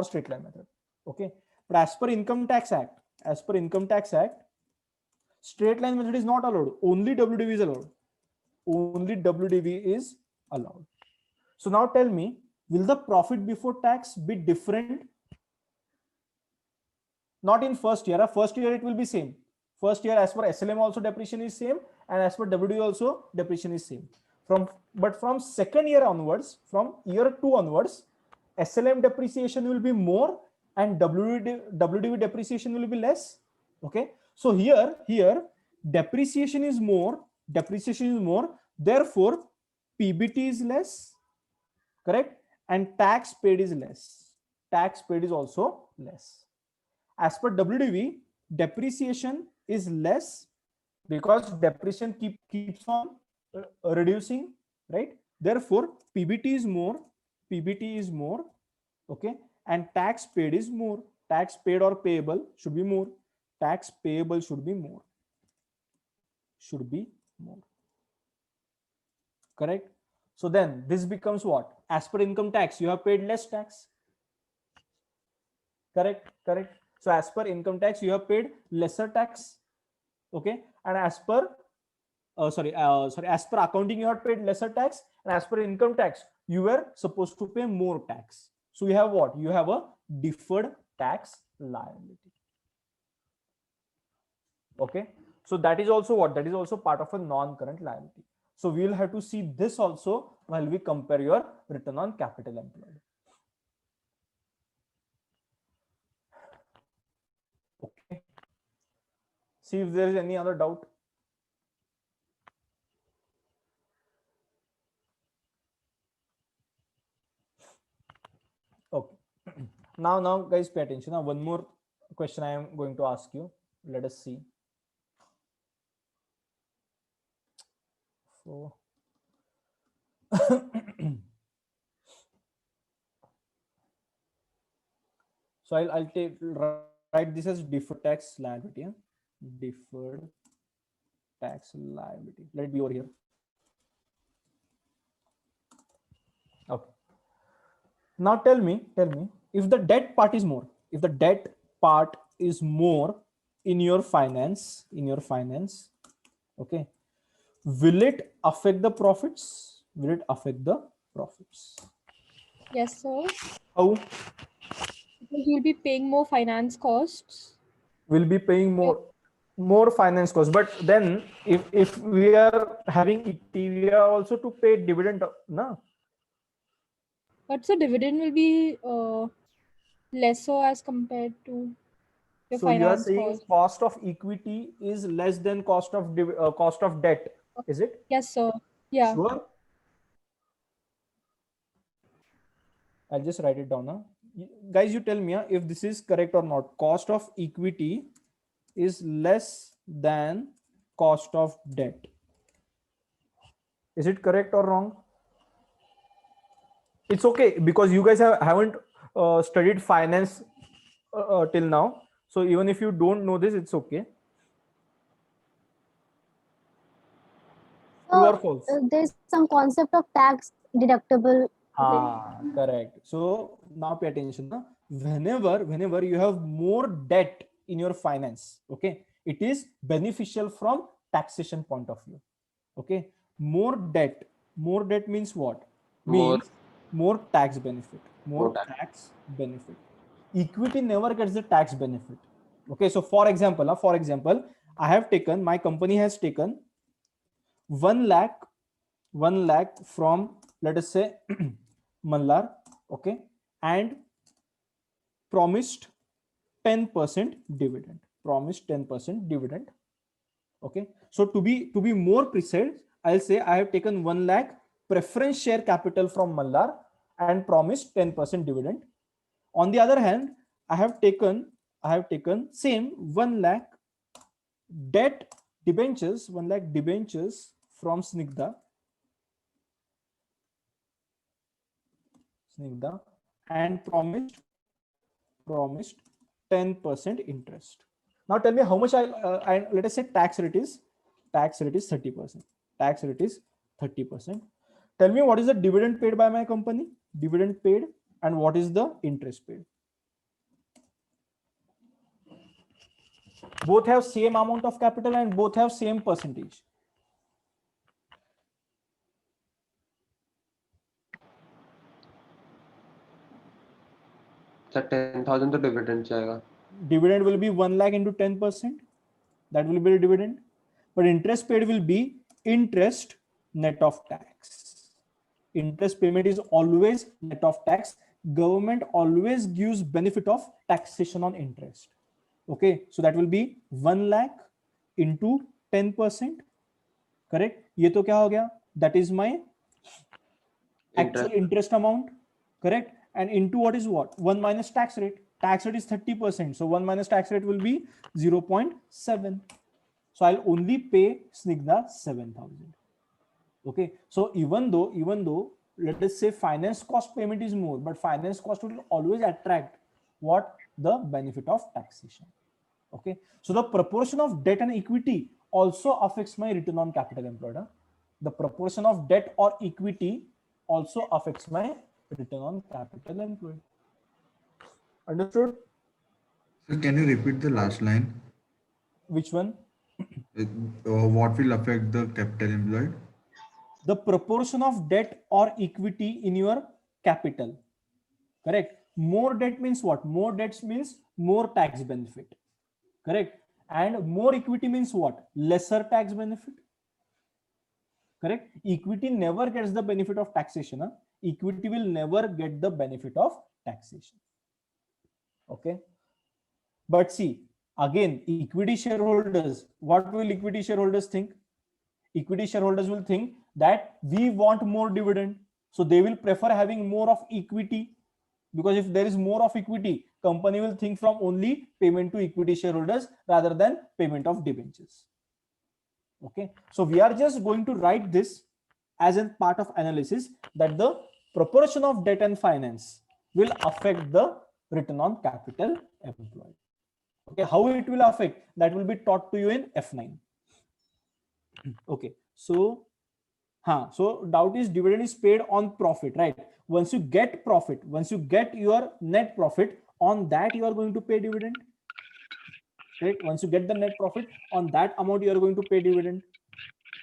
straight line method. Okay, but as per Income Tax Act, straight line method is not allowed. Only WDV is allowed. So now tell me, will the profit before tax be different? Not in first year. First year it will be same. First year as per SLM also depreciation is same, and as per WDV also depreciation is same. But from second year onwards, from year 2 onwards, SLM depreciation will be more and WDV depreciation will be less. Okay, so here depreciation is more depreciation is more, therefore PBT is less, correct, and tax paid is less. Tax paid is also less. As per WDV, depreciation is less because depreciation keeps on reducing, right? Therefore PBT is more, okay, and tax paid is more. Tax paid or payable should be more. Tax payable should be more. Correct? So then this becomes what? As per income tax, you have paid less tax. Correct? So as per income tax, you have paid lesser tax. Okay, and as per as per accounting, you have paid lesser tax, and as per income tax, you were supposed to pay more tax. So you have what? You have a deferred tax liability. Okay, so that is also what? That is also part of a non-current liability. So we will have to see this also while we compare your return on capital employed. Okay, see if there is any other doubt. Okay, now guys, pay attention. Now one more question I am going to ask you. Let us see. So so I'll write this as deferred tax liability. Yeah? Deferred tax liability. Let it be over here. Okay. Now tell me if the debt part is more. If the debt part is more in your finance, okay, will it affect the profits? Yes, sir. How? Because you'll be paying more finance costs. Will be paying more finance costs. But then if we are having equity, we are also to pay dividend, no? But the dividend will be lesser as compared to your So you are finance saying cost. cost of equity is less than cost of debt, is it? Yes, sir. Yeah. Sure. I'll just write it down now. Guys, you tell me if this is correct or not. Cost of equity is less than cost of debt. Is it correct or wrong? It's okay because you guys haven't studied finance till now. So even if you don't know this, it's okay. True or false? There's some concept of tax deductible. Correct. So now pay attention. Whenever you have more debt in your finance, okay, it is beneficial from taxation point of view. Okay, more debt means what? Means more tax benefit. Equity never gets the tax benefit. Okay, so for example, my company has taken 1 lakh from, let us say, Mallar, okay, and promised 10% dividend. Okay, so to be more precise, I'll say I have taken 1 lakh preference share capital from Mallar and promised 10% dividend. On the other hand, I have taken same 1 lakh debt debentures, from Snigdha and promised 10% interest. Now tell me how much let us say tax rate is 30%. Tell me what is the dividend paid by my company, and what is the interest paid. Both have same amount of capital and both have same percentage. So 10,000 to dividend chayega. Dividend will be 1 lakh into 10%. That will be the dividend. But interest paid will be interest net of tax. Interest payment is always net of tax. Government always gives benefit of taxation on interest. Okay, so that will be 1 lakh into 10%. Correct. ये तो क्या हो गया, that is my actual interest amount, correct, and into what is what 1 minus tax rate. Tax rate is 30%, so 1 minus tax rate will be 0.7. So I'll only pay Snigdha 7,000. Okay, so even though let us say finance cost payment is more, but finance cost will always attract what, the benefit of taxation. Okay, so the proportion of debt and equity also affects my return on capital employed. The proportion of debt or equity also affects my return on capital employed. Understood? So can you repeat the last line? Which one? What will affect the capital employed? The proportion of debt or equity in your capital. Correct. More debt means what? More debts means more tax benefit. Correct. And more equity means what? Lesser tax benefit. Correct. Equity never gets the benefit of taxation. Huh? Equity will never get the benefit of taxation. Okay. But see, again, equity shareholders, what will equity shareholders think? Equity shareholders will think that we want more dividend. So they will prefer having more of equity, because if there is more of equity, company will think from only payment to equity shareholders rather than payment of debentures. Okay, so we are just going to write this as a part of analysis, that the proportion of debt and finance will affect the return on capital employed. Okay, how it will affect, that will be taught to you in F9. Okay, so so doubt is dividend is paid on profit, right? Once you get profit, once you get your net profit, on that you are going to pay dividend. Right? Once you get the net profit, on that amount you are going to pay dividend.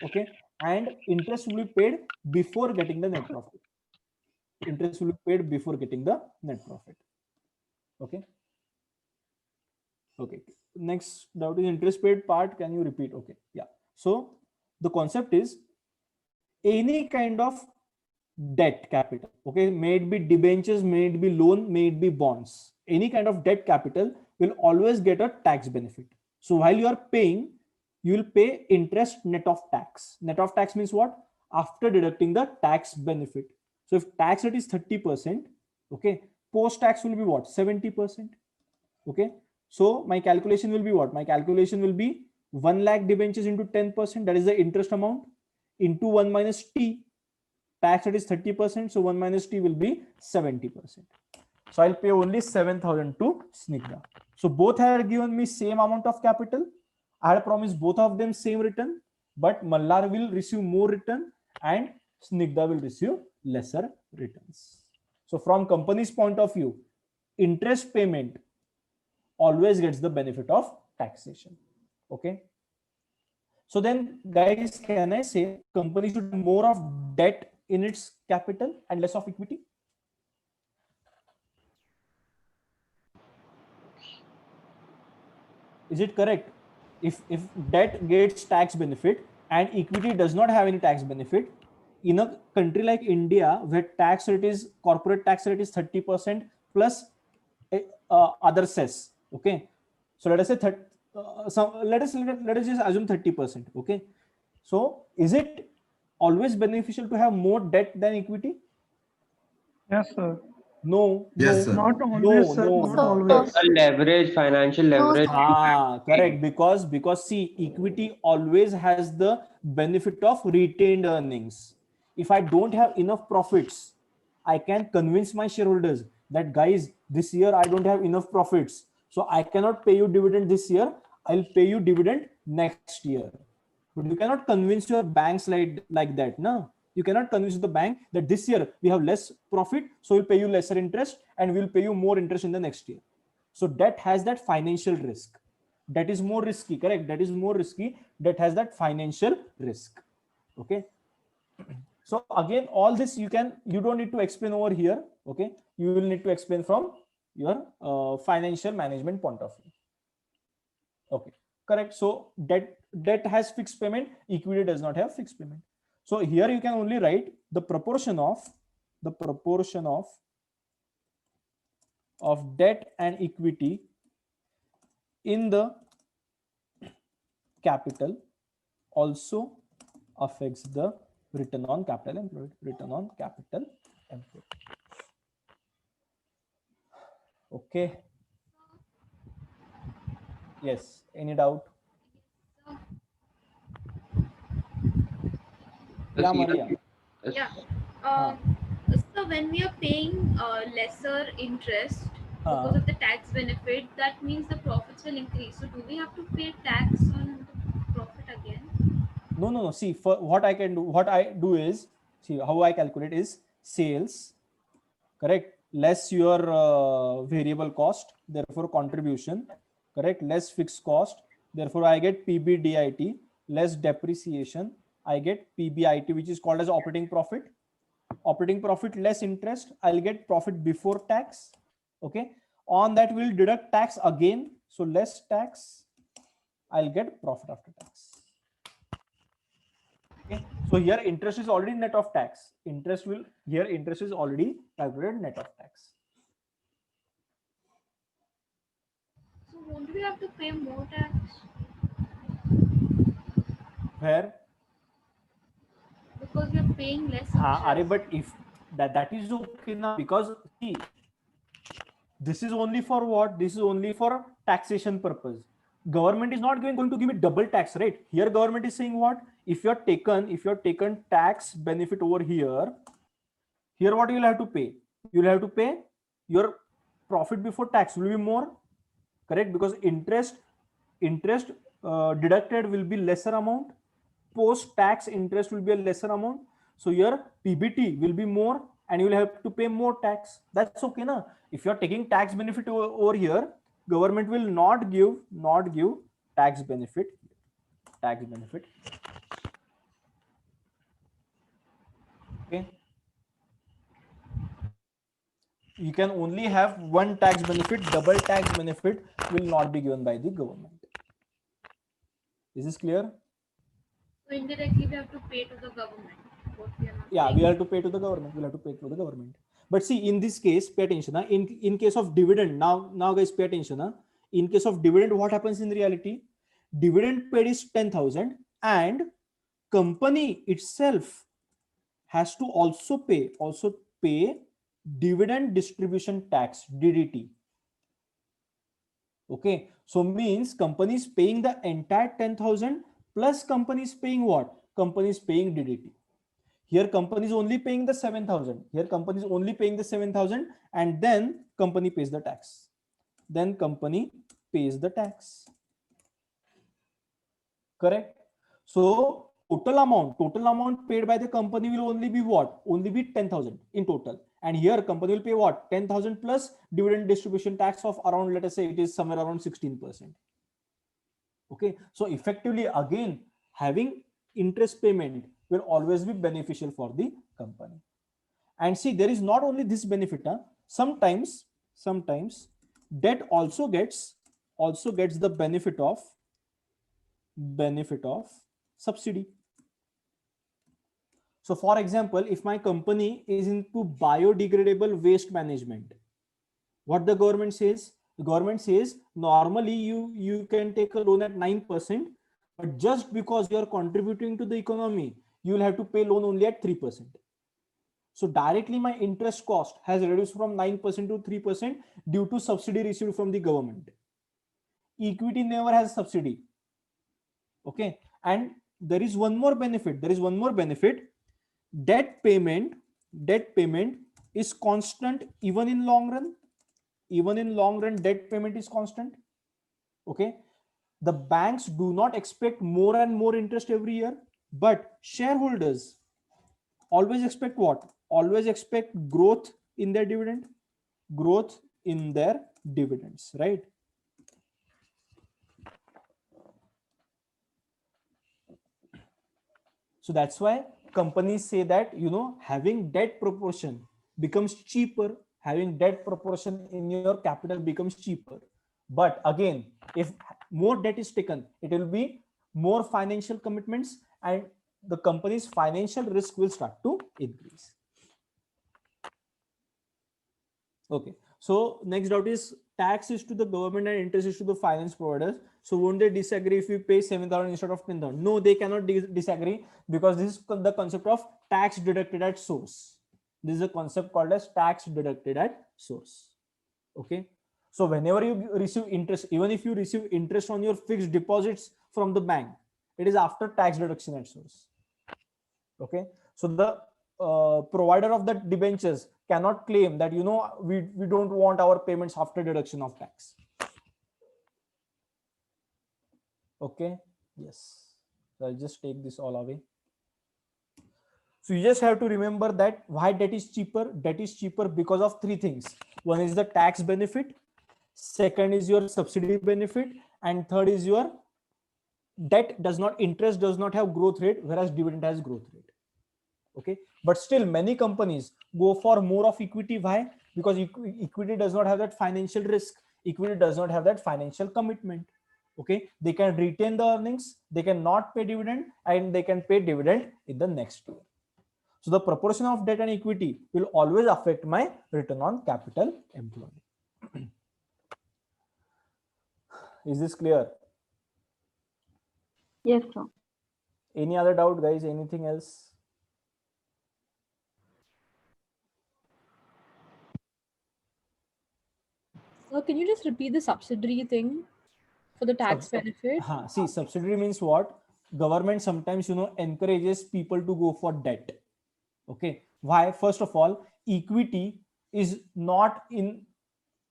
Okay, and interest will be paid before getting the net profit. Interest will be paid before getting the net profit. Okay. Okay. Next doubt is interest paid part. Can you repeat? Okay. Yeah. So the concept is any kind of debt capital. Okay. May it be debentures, may it be loan, may it be bonds. Any kind of debt capital will always get a tax benefit. So while you are paying, you will pay interest net of tax. Net of tax means what? After deducting the tax benefit. So if tax rate is 30%, okay, post tax will be what? 70%. Okay. So my calculation will be what? My calculation will be 1 lakh debentures into 10%. That is the interest amount into 1 minus T. Tax rate is 30%. So 1 minus T will be 70%. So I'll pay only 7,000 to Snigdha. So both have given me same amount of capital. I had promised both of them same return, but Mallar will receive more return and Snigdha will receive lesser returns. So from company's point of view, interest payment always gets the benefit of taxation. Okay. So then guys, can I say company should have more of debt in its capital and less of equity? Is it correct? If debt gets tax benefit and equity does not have any tax benefit, in a country like India, where tax rate is, corporate tax rate is 30% plus other cess. Okay, so let us say let us just assume 30%. Okay, so is it always beneficial to have more debt than equity? Yes, sir. No. Yes, sir. Not always, sir. No. Not always. A leverage, financial leverage. Correct. Because see, equity always has the benefit of retained earnings. If I don't have enough profits, I can convince my shareholders that guys, this year I don't have enough profits, so I cannot pay you dividend this year. I'll pay you dividend next year. But you cannot convince your banks like that, no. You cannot convince the bank that this year we have less profit, so we'll pay you lesser interest and we'll pay you more interest in the next year. So debt has that financial risk. That is more risky, correct? That is more risky. That has that financial risk. Okay. So again, all this you don't need to explain over here. Okay. You will need to explain from your financial management point of view. Okay. Correct. So debt has fixed payment. Equity does not have fixed payment. So here you can only write the proportion of debt and equity in the capital also affects the return on capital employed. Return on capital employed. Okay. Yes. Any doubt? Yeah, Maria. Yes. Yeah. Huh. So when we are paying lesser interest because Huh. of the tax benefit, that means the profits will increase. So do we have to pay tax on the profit again? No. See, for what I can do, what I do is, see how I calculate is sales, correct? Less your variable cost, therefore contribution, correct? Less fixed cost, therefore I get PBDIT, less depreciation, I get PBIT, which is called as operating profit. Operating profit less interest, I'll get profit before tax. Okay, on that we'll deduct tax again, so less tax, I'll get profit after tax. Okay, so here interest is already net of tax. Interest is already calculated net of tax. So won't we have to pay more tax? Where Because we are paying less interest. Are, but if that is okay now, because see, this is only for what? This is only for taxation purpose. Government is not going to give me double tax, right? Here government is saying what? If you're taken tax benefit over here what you will have to pay? You will have to pay your profit before tax will be more, correct? Because interest deducted will be lesser amount, post tax interest will be a lesser amount, so your PBT will be more and you will have to pay more tax. That's okay na? If you are taking tax benefit over here, government will not give tax benefit. Okay, you can only have one tax benefit. Double tax benefit will not be given by the government. Is this clear? So indirectly we have to pay to the government. What we are not Yeah, paying. we have to pay to the government. But see, in this case, pay attention. In case of dividend, now guys, pay attention. In case of dividend, what happens in reality? Dividend paid is 10,000 and company itself has to also pay dividend distribution tax, DDT. Okay, so means company is paying the entire 10,000 plus company is paying what? Company is paying DDT. Here company is only paying the 7,000. Here company is only paying the 7,000 and then company pays the tax. Correct? So total amount paid by the company will only be what? Only be 10,000 in total. And here company will pay what? 10,000 plus dividend distribution tax of around, let us say it is somewhere around 16%. Okay, so effectively again having interest payment will always be beneficial for the company. And see, there is not only this benefit. Sometimes debt also gets the benefit of subsidy. So for example, if my company is into biodegradable waste management, what the government says? The government says normally you can take a loan at 9%, but just because you are contributing to the economy, you will have to pay loan only at 3%. So directly my interest cost has reduced from 9% to 3% due to subsidy received from the government. Equity never has subsidy. Okay, and there is one more benefit. Debt payment is constant even in long run. Debt payment is constant. Okay, the banks do not expect more and more interest every year, but shareholders always expect what? Always expect growth in their dividends, right? So that's why companies say that, having debt proportion becomes cheaper. Having debt proportion in your capital becomes cheaper. But again, if more debt is taken, it will be more financial commitments and the company's financial risk will start to increase. Okay. So next doubt is tax is to the government and interest is to the finance providers. So won't they disagree if we pay 7,000 instead of 10,000? No, they cannot disagree, because this is the concept of tax deducted at source. This is a concept called as tax deducted at source. Okay. So whenever you receive interest, even if you receive interest on your fixed deposits from the bank, it is after tax deduction at source. Okay. So the provider of the debentures cannot claim that, you know, we don't want our payments after deduction of tax. Okay. Yes. So I'll just take this all away. So you just have to remember that why debt is cheaper. Debt is cheaper because of three things. One is the tax benefit, second is your subsidy benefit, and third is your interest does not have growth rate, whereas dividend has growth rate. Okay, but still many companies go for more of equity. Why? Because equity does not have that financial risk. Equity does not have that financial commitment. Okay, they can retain the earnings, they cannot pay dividend, and they can pay dividend in the next year. So the proportion of debt and equity will always affect my return on capital employed. Is this clear? Yes, sir. Any other doubt, guys? Anything else? So can you just repeat the subsidiary thing for the tax benefit? See, subsidiary means what? Government sometimes, you know, encourages people to go for debt. Okay. Why? First of all, equity is not in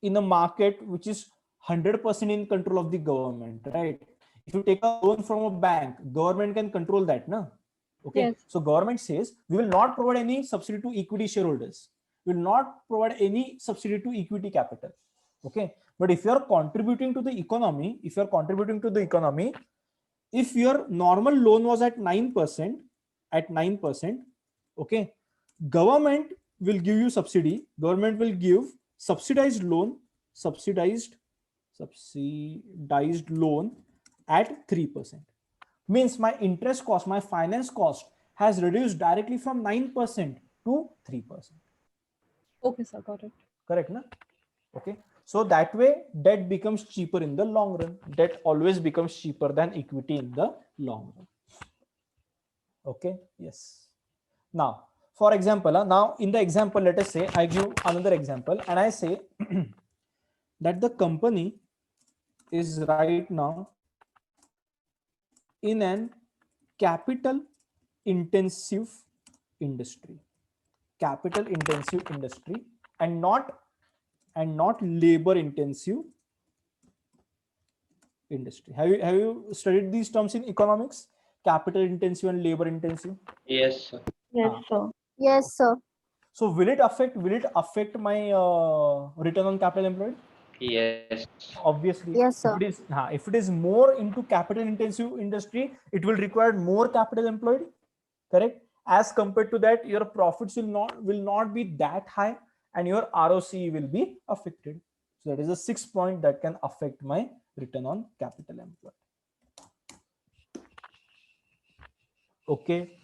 a market which is 100% in control of the government, right? If you take a loan from a bank, government can control that, no? Okay. Yes. So government says we will not provide any subsidy to equity shareholders. We will not provide any subsidy to equity capital. Okay. But if you are contributing to the economy, if your normal loan was at 9%, okay, government will give you subsidy. Government will give subsidized loan at 3%. Means my interest cost, my finance cost has reduced directly from 9% to 3%. Okay, sir, got it. Correct, na? Okay. So that way, debt becomes cheaper in the long run. Debt always becomes cheaper than equity in the long run. Okay. Yes. Now, for example, now in the example, let us say I give another example and I say that the company is right now in an capital intensive industry and not labor intensive industry. Have you studied these terms in economics? Capital intensive and labor intensive. Yes, sir. Yes, sir. Yes, sir. So will it affect my return on capital employed? Yes. Obviously. Yes, sir. If it is more into capital intensive industry, it will require more capital employed. Correct. As compared to that, your profits will not be that high, and your ROC will be affected. So that is a 6th point that can affect my return on capital employed. Okay.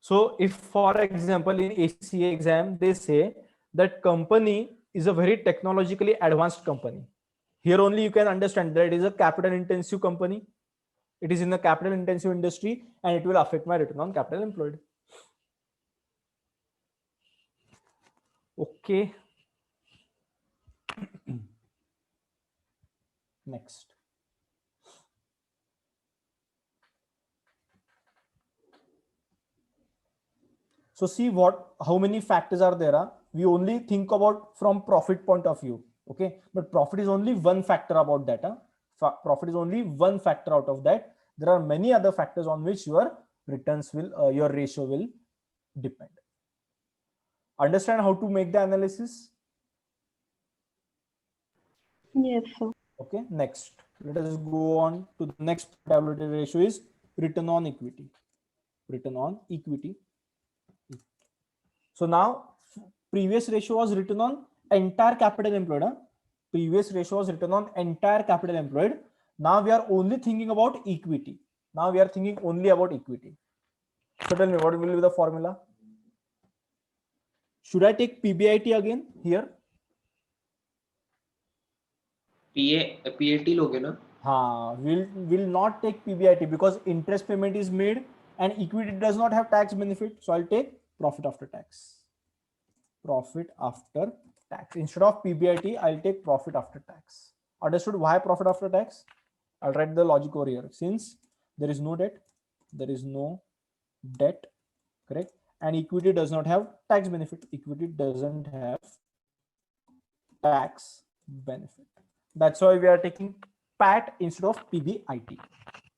So if, for example, in ACA exam, they say that company is a very technologically advanced company. Here only you can understand that it is a capital intensive company. It is in the capital intensive industry and it will affect my return on capital employed. Okay. Next. So see how many factors are there. We only think about from profit point of view. Okay. But profit is only one factor about that. Profit is only one factor out of that. There are many other factors on which your returns will, your ratio will depend. Understand how to make the analysis? Yes, sir. Okay, next. Let us go on to the next profitability ratio is return on equity. Return on equity. So now previous ratio was return on entire capital employed. Previous ratio was return on entire capital employed. Now we are only thinking about equity. Now we are thinking only about equity. So tell me, what will be the formula? Should I take PBIT again here? PAT लोगे ना? हाँ, will not take PBIT because interest payment is made and equity does not have tax benefit. So I'll take profit after tax. Profit after tax. Instead of PBIT, I'll take profit after tax. Understood why profit after tax? I'll write the logic over here. Since there is no debt, correct? And equity does not have tax benefit. Equity doesn't have tax benefit. That's why we are taking PAT instead of PBIT.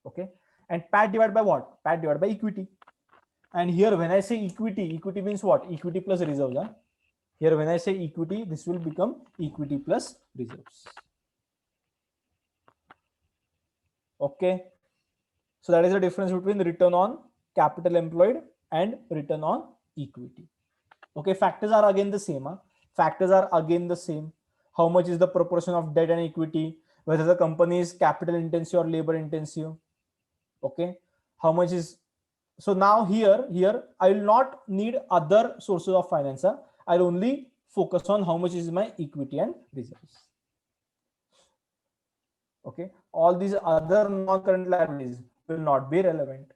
Okay. And PAT divided by what? PAT divided by equity. And here when I say equity means what? Equity plus reserves. Huh? Here when I say equity, this will become equity plus reserves. Okay. So that is the difference between return on capital employed and return on equity. Okay. Factors are again the same. Huh? Factors are again the same. How much is the proportion of debt and equity? Whether the company is capital intensive or labor intensive. Okay. How much is, so now here I will not need other sources of finance. Huh? I'll only focus on how much is my equity and reserves. Okay. All these other non-current liabilities will not be relevant.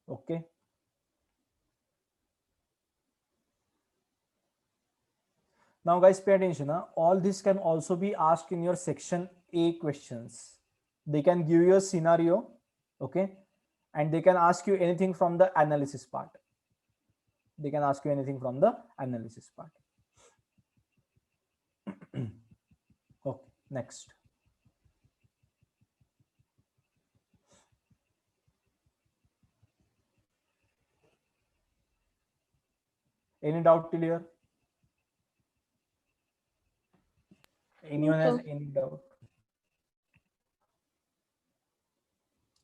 Okay. Now guys, pay attention. Huh? All this can also be asked in your section A questions. They can give you a scenario, okay? And they can ask you anything from the analysis part. Okay, next. Any doubt till here? Anyone has any doubt?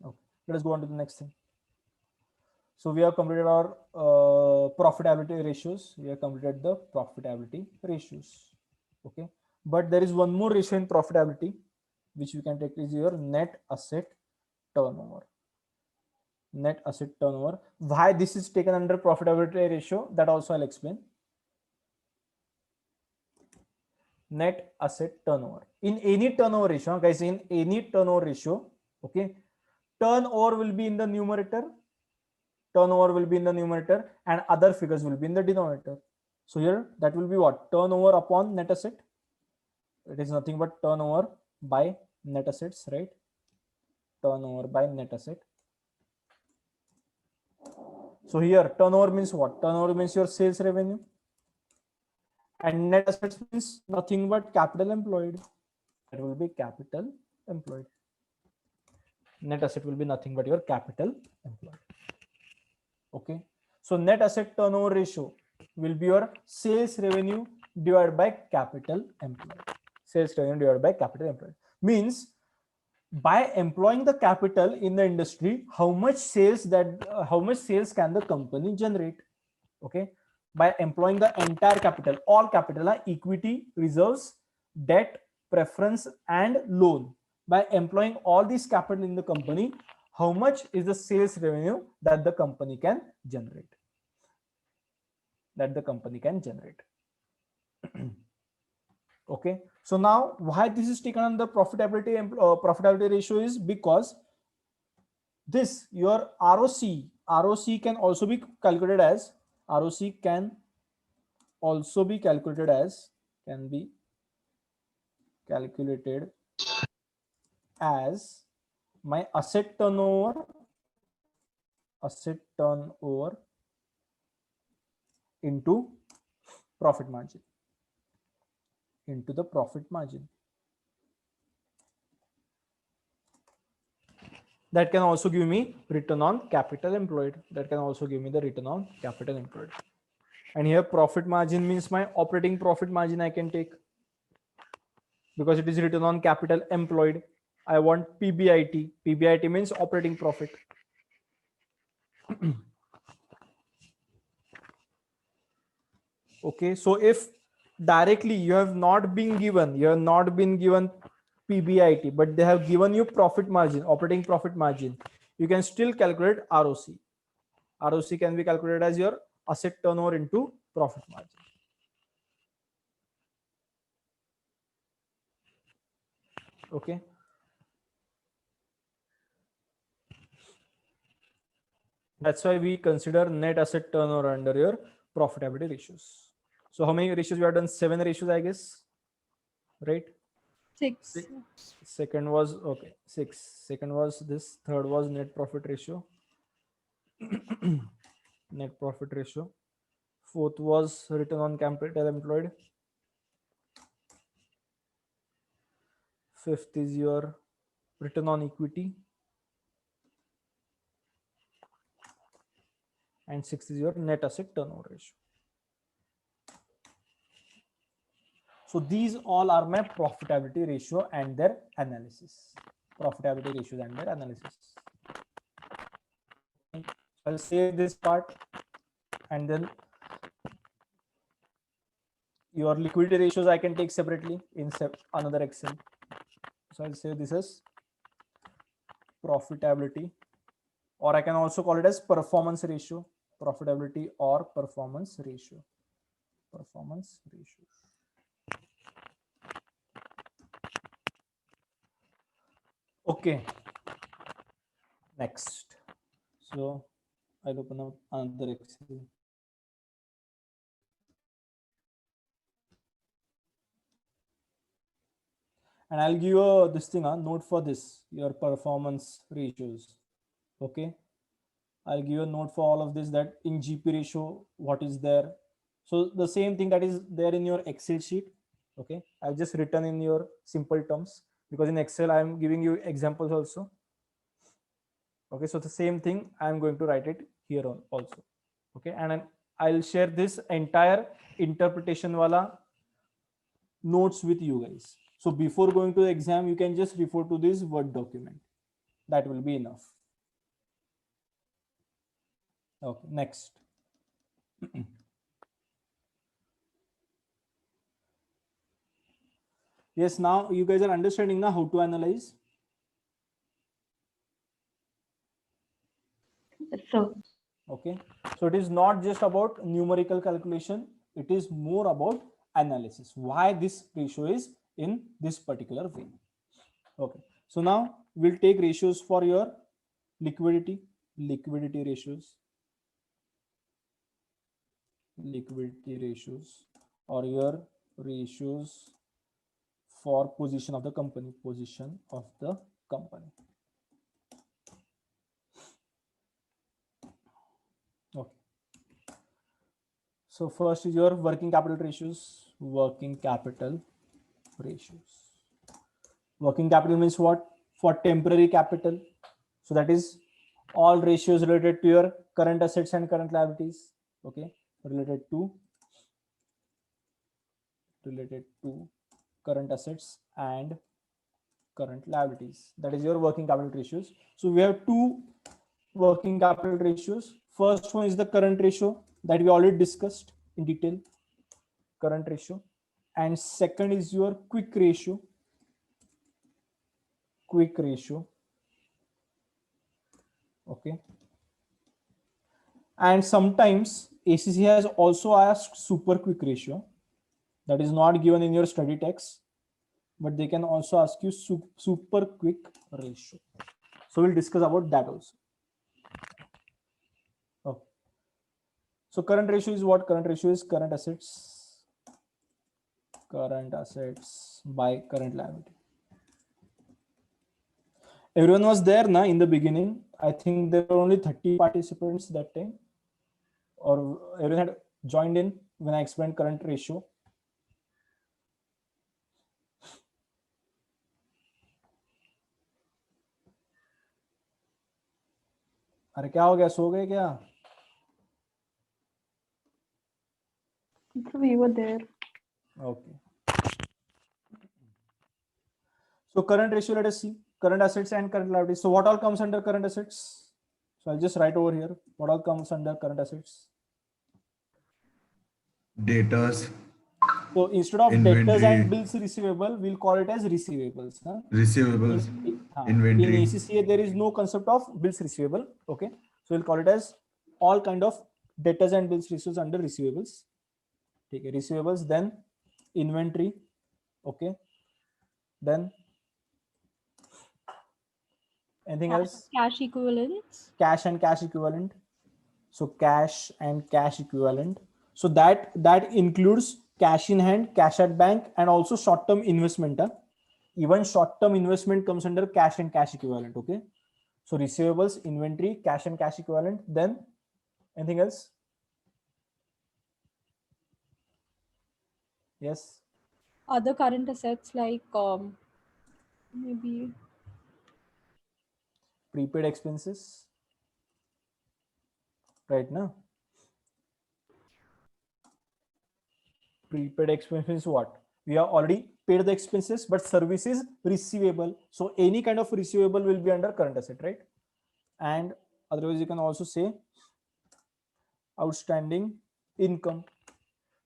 Okay, let us go on to the next thing. So we have completed our profitability ratios. Okay, but there is one more ratio in profitability which we can take is your net asset turnover. Why this is taken under profitability ratio, that also I'll explain. Net asset turnover. In any turnover ratio, guys, okay, turnover will be in the numerator, and other figures will be in the denominator. So here that will be what? Turnover upon net asset. It is nothing but turnover by net assets, right? Turnover by net asset. So here turnover means what? Turnover means your sales revenue. And net assets means nothing but capital employed. That will be capital employed. Net asset will be nothing but your capital employed. Okay. So net asset turnover ratio will be your sales revenue divided by capital employed. Means by employing the capital in the industry, how much sales can the company generate? Okay. By employing the entire capital, all capital, equity, reserves, debt, preference, and loan. By employing all this capital in the company, how much is the sales revenue that the company can generate? Okay. So now why this is taken on the profitability ratio is because this your ROC can also be calculated as my asset turnover into profit margin, that can also give me return on capital employed. And here profit margin means my operating profit margin I can take, because it is return on capital employed. I want PBIT. PBIT means operating profit. Okay, so if directly you have not been given PBIT, but they have given you profit margin, operating profit margin, you can still calculate ROC. ROC can be calculated as your asset turnover into profit margin. Okay. That's why we consider net asset turnover under your profitability ratios. So how many ratios we have done? 7 ratios, I guess, right? 6. Second was okay, 6. Second was this. Third was net profit ratio. Net profit ratio. Fourth was return on capital employed. Fifth is your return on equity. And sixth is your net asset turnover ratio. So these all are my profitability ratio and their analysis. Profitability ratios and their analysis. I'll save this part, and then your liquidity ratios I can take separately in another Excel. So I'll say this as profitability, or I can also call it as performance ratio. Profitability or performance ratio. Performance ratio. Okay. Next. So I'll open up another Excel. And I'll give you this thing, a note for this, your performance ratios. Okay. I'll give you a note for all of this, that in GP ratio, what is there. So the same thing that is there in your Excel sheet. Okay. I've just written in your simple terms, because in Excel, I'm giving you examples also. Okay. So the same thing, I'm going to write it here on also. Okay. And I'll share this entire interpretation wala notes with you guys. So before going to the exam, you can just refer to this Word document. That will be enough. Okay, next. Yes, now you guys are understanding now how to analyze. So, Okay, so it is not just about numerical calculation, it is more about analysis. Why this ratio is in this particular way. Okay, so now we'll take ratios for your liquidity ratios. Liquidity ratios, or your ratios for position of the company. Okay. So first is your working capital ratios. Working capital means what? For temporary capital. So that is all ratios related to your current assets and current liabilities. Okay. Related to current assets and current liabilities. That is your working capital ratios. So we have two working capital ratios. First one is the current ratio that we already discussed in detail, current ratio. And second is your quick ratio. Okay. And sometimes ACC has also asked super quick ratio. That is not given in your study text, but they can also ask you super quick ratio. So we'll discuss about that also. Okay. So current ratio is what? Current ratio is current assets by current liability. Everyone was there na in the beginning. I think there were only 30 participants that time, or everyone had joined in when I explained current ratio. अरे क्या हो गया, सो गए क्या? we were there. Okay. So current ratio, let us see current assets and current liabilities. So what all comes under current assets? So I'll just write over here what all comes under current assets. Debtors. So instead of Inventory. debtors and bills receivable, we'll call it as receivables. Huh? Receivables. Inventory. In ACCA, there is no concept of bills receivable. Okay. So we'll call it as all kind of debtors and bills ratios under receivables. Okay, receivables, then inventory. Okay, then anything else? Cash equivalents. Cash and cash equivalent. So cash and cash equivalent. So that includes cash in hand, cash at bank, and also short-term investment. Even short-term investment comes under cash and cash equivalent. Okay. So receivables, inventory, cash and cash equivalent. Then anything else? Yes. Other current assets like maybe Prepaid expenses. Right now. Prepaid expenses, what? We have already paid the expenses, but service is receivable. So any kind of receivable will be under current asset, right? And otherwise you can also say outstanding income.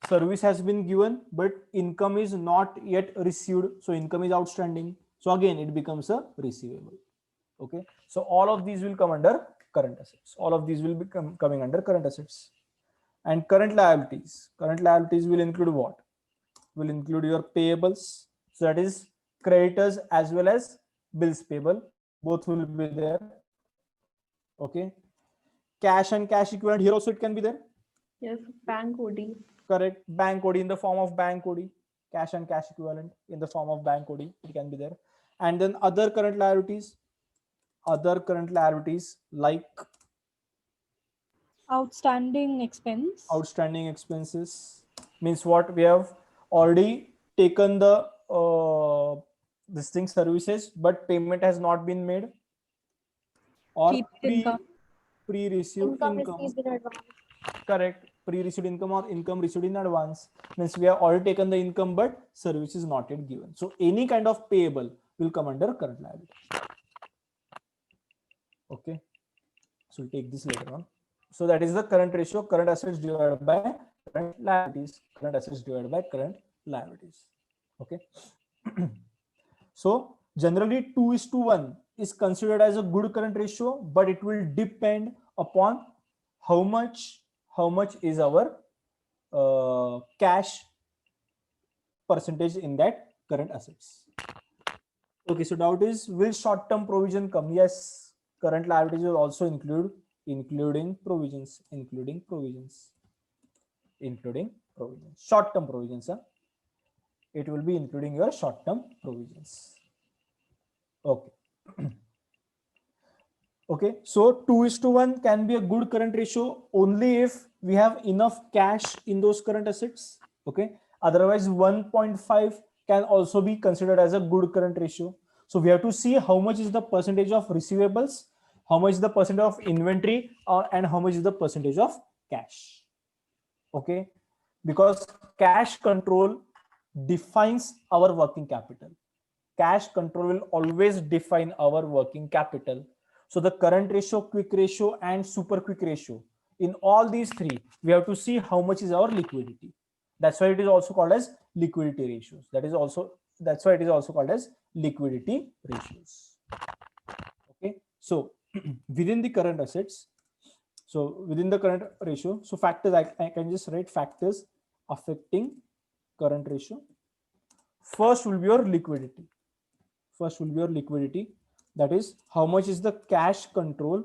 Service has been given, but income is not yet received. So income is outstanding. So again, it becomes a receivable. Okay. So all of these will come under current assets. All of these will be coming under current assets. And current liabilities. Current liabilities will include what? Will include your payables. So that is creditors as well as bills payable. Both will be there. Okay. Cash and cash equivalent, here also it can be there. Yes, bank OD. Correct. Bank OD in the form of bank OD. Cash and cash equivalent in the form of bank OD. It can be there. And then other current liabilities. Other current liabilities like outstanding expense. Outstanding expenses means what? We have already taken the this thing services, but payment has not been made. Or pre-received income. received in advance. Correct. Pre-received income or income received in advance means we have already taken the income, but service is not yet given. So any kind of payable will come under current liability. Okay. So we'll take this later on. So that is the current ratio, current assets divided by current liabilities, current assets divided by current liabilities. Okay. So generally 2:1 is considered as a good current ratio, but it will depend upon how much is our cash percentage in that current assets. Okay, so doubt is, will short-term provision come? Yes, current liabilities will also include including provisions. Short-term provisions. It will be including your short-term provisions. Okay. Okay, so 2:1 can be a good current ratio only if we have enough cash in those current assets. Okay, otherwise 1.5 can also be considered as a good current ratio. So we have to see how much is the percentage of receivables, how much is the percentage of inventory, and how much is the percentage of cash. Okay, because cash control defines our working capital. Cash control will always define our working capital. So the current ratio, quick ratio, and super quick ratio, in all these three, we have to see how much is our liquidity. That's why it is also called as liquidity ratios. That's why it is also called as liquidity ratios. Okay, so within the current assets, so within the current ratio, so factors, I can just write factors affecting current ratio. First will be your liquidity. That is how much is the cash control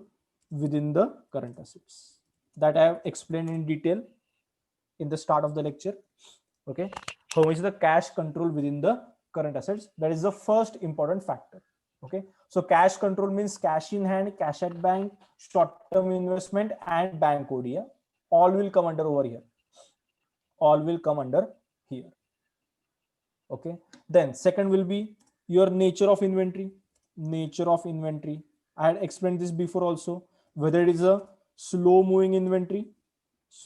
within the current assets. That I have explained in detail in the start of the lecture. Okay, how much is the cash control within the current assets? That is the first important factor. Okay, so cash control means cash in hand, cash at bank, short-term investment, and bank OD. All will come under over here. Okay, then second will be your nature of inventory. I had explained this before also, whether it is a slow moving inventory,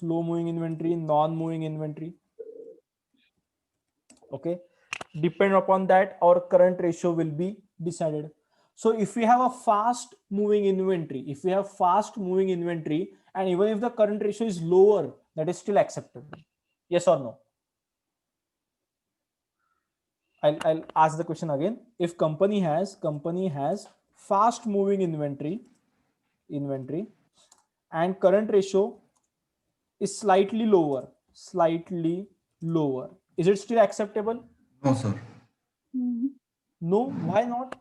non-moving inventory. Okay, depend upon that our current ratio will be decided. So if we have a fast moving inventory, and even if the current ratio is lower, that is still acceptable. Yes or no? I'll ask the question again. If company has fast moving inventory and current ratio is slightly lower. Slightly lower. Is it still acceptable? No, sir. No. Why not?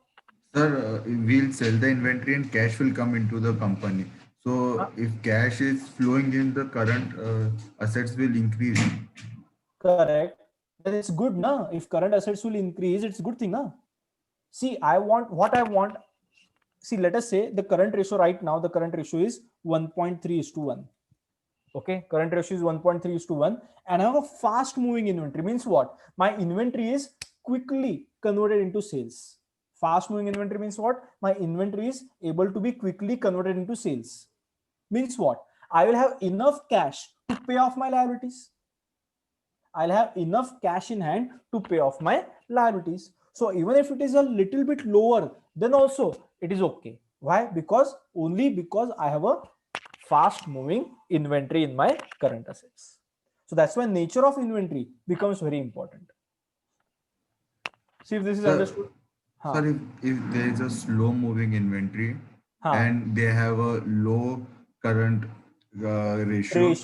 Sir, we'll sell the inventory and cash will come into the company. So if cash is flowing in, the current assets will increase. Correct. Then it's good, na? If current assets will increase, it's a good thing, na? See, I want. See, let us say the current ratio right now, the current ratio is 1.3:1. Okay, current ratio is 1.3:1, and I have a fast moving inventory. Means what? My inventory is quickly converted into sales. Fast moving inventory means what? My inventory is able to be quickly converted into sales. Means what? I will have enough cash to pay off my liabilities. I'll have enough cash in hand to pay off my liabilities. So even if it is a little bit lower, then also it is okay. Why? Only because I have a fast moving inventory in my current assets. So that's why nature of inventory becomes very important. See if this is Sir, understood. Sir, if there is a slow moving inventory and they have a low current ratio,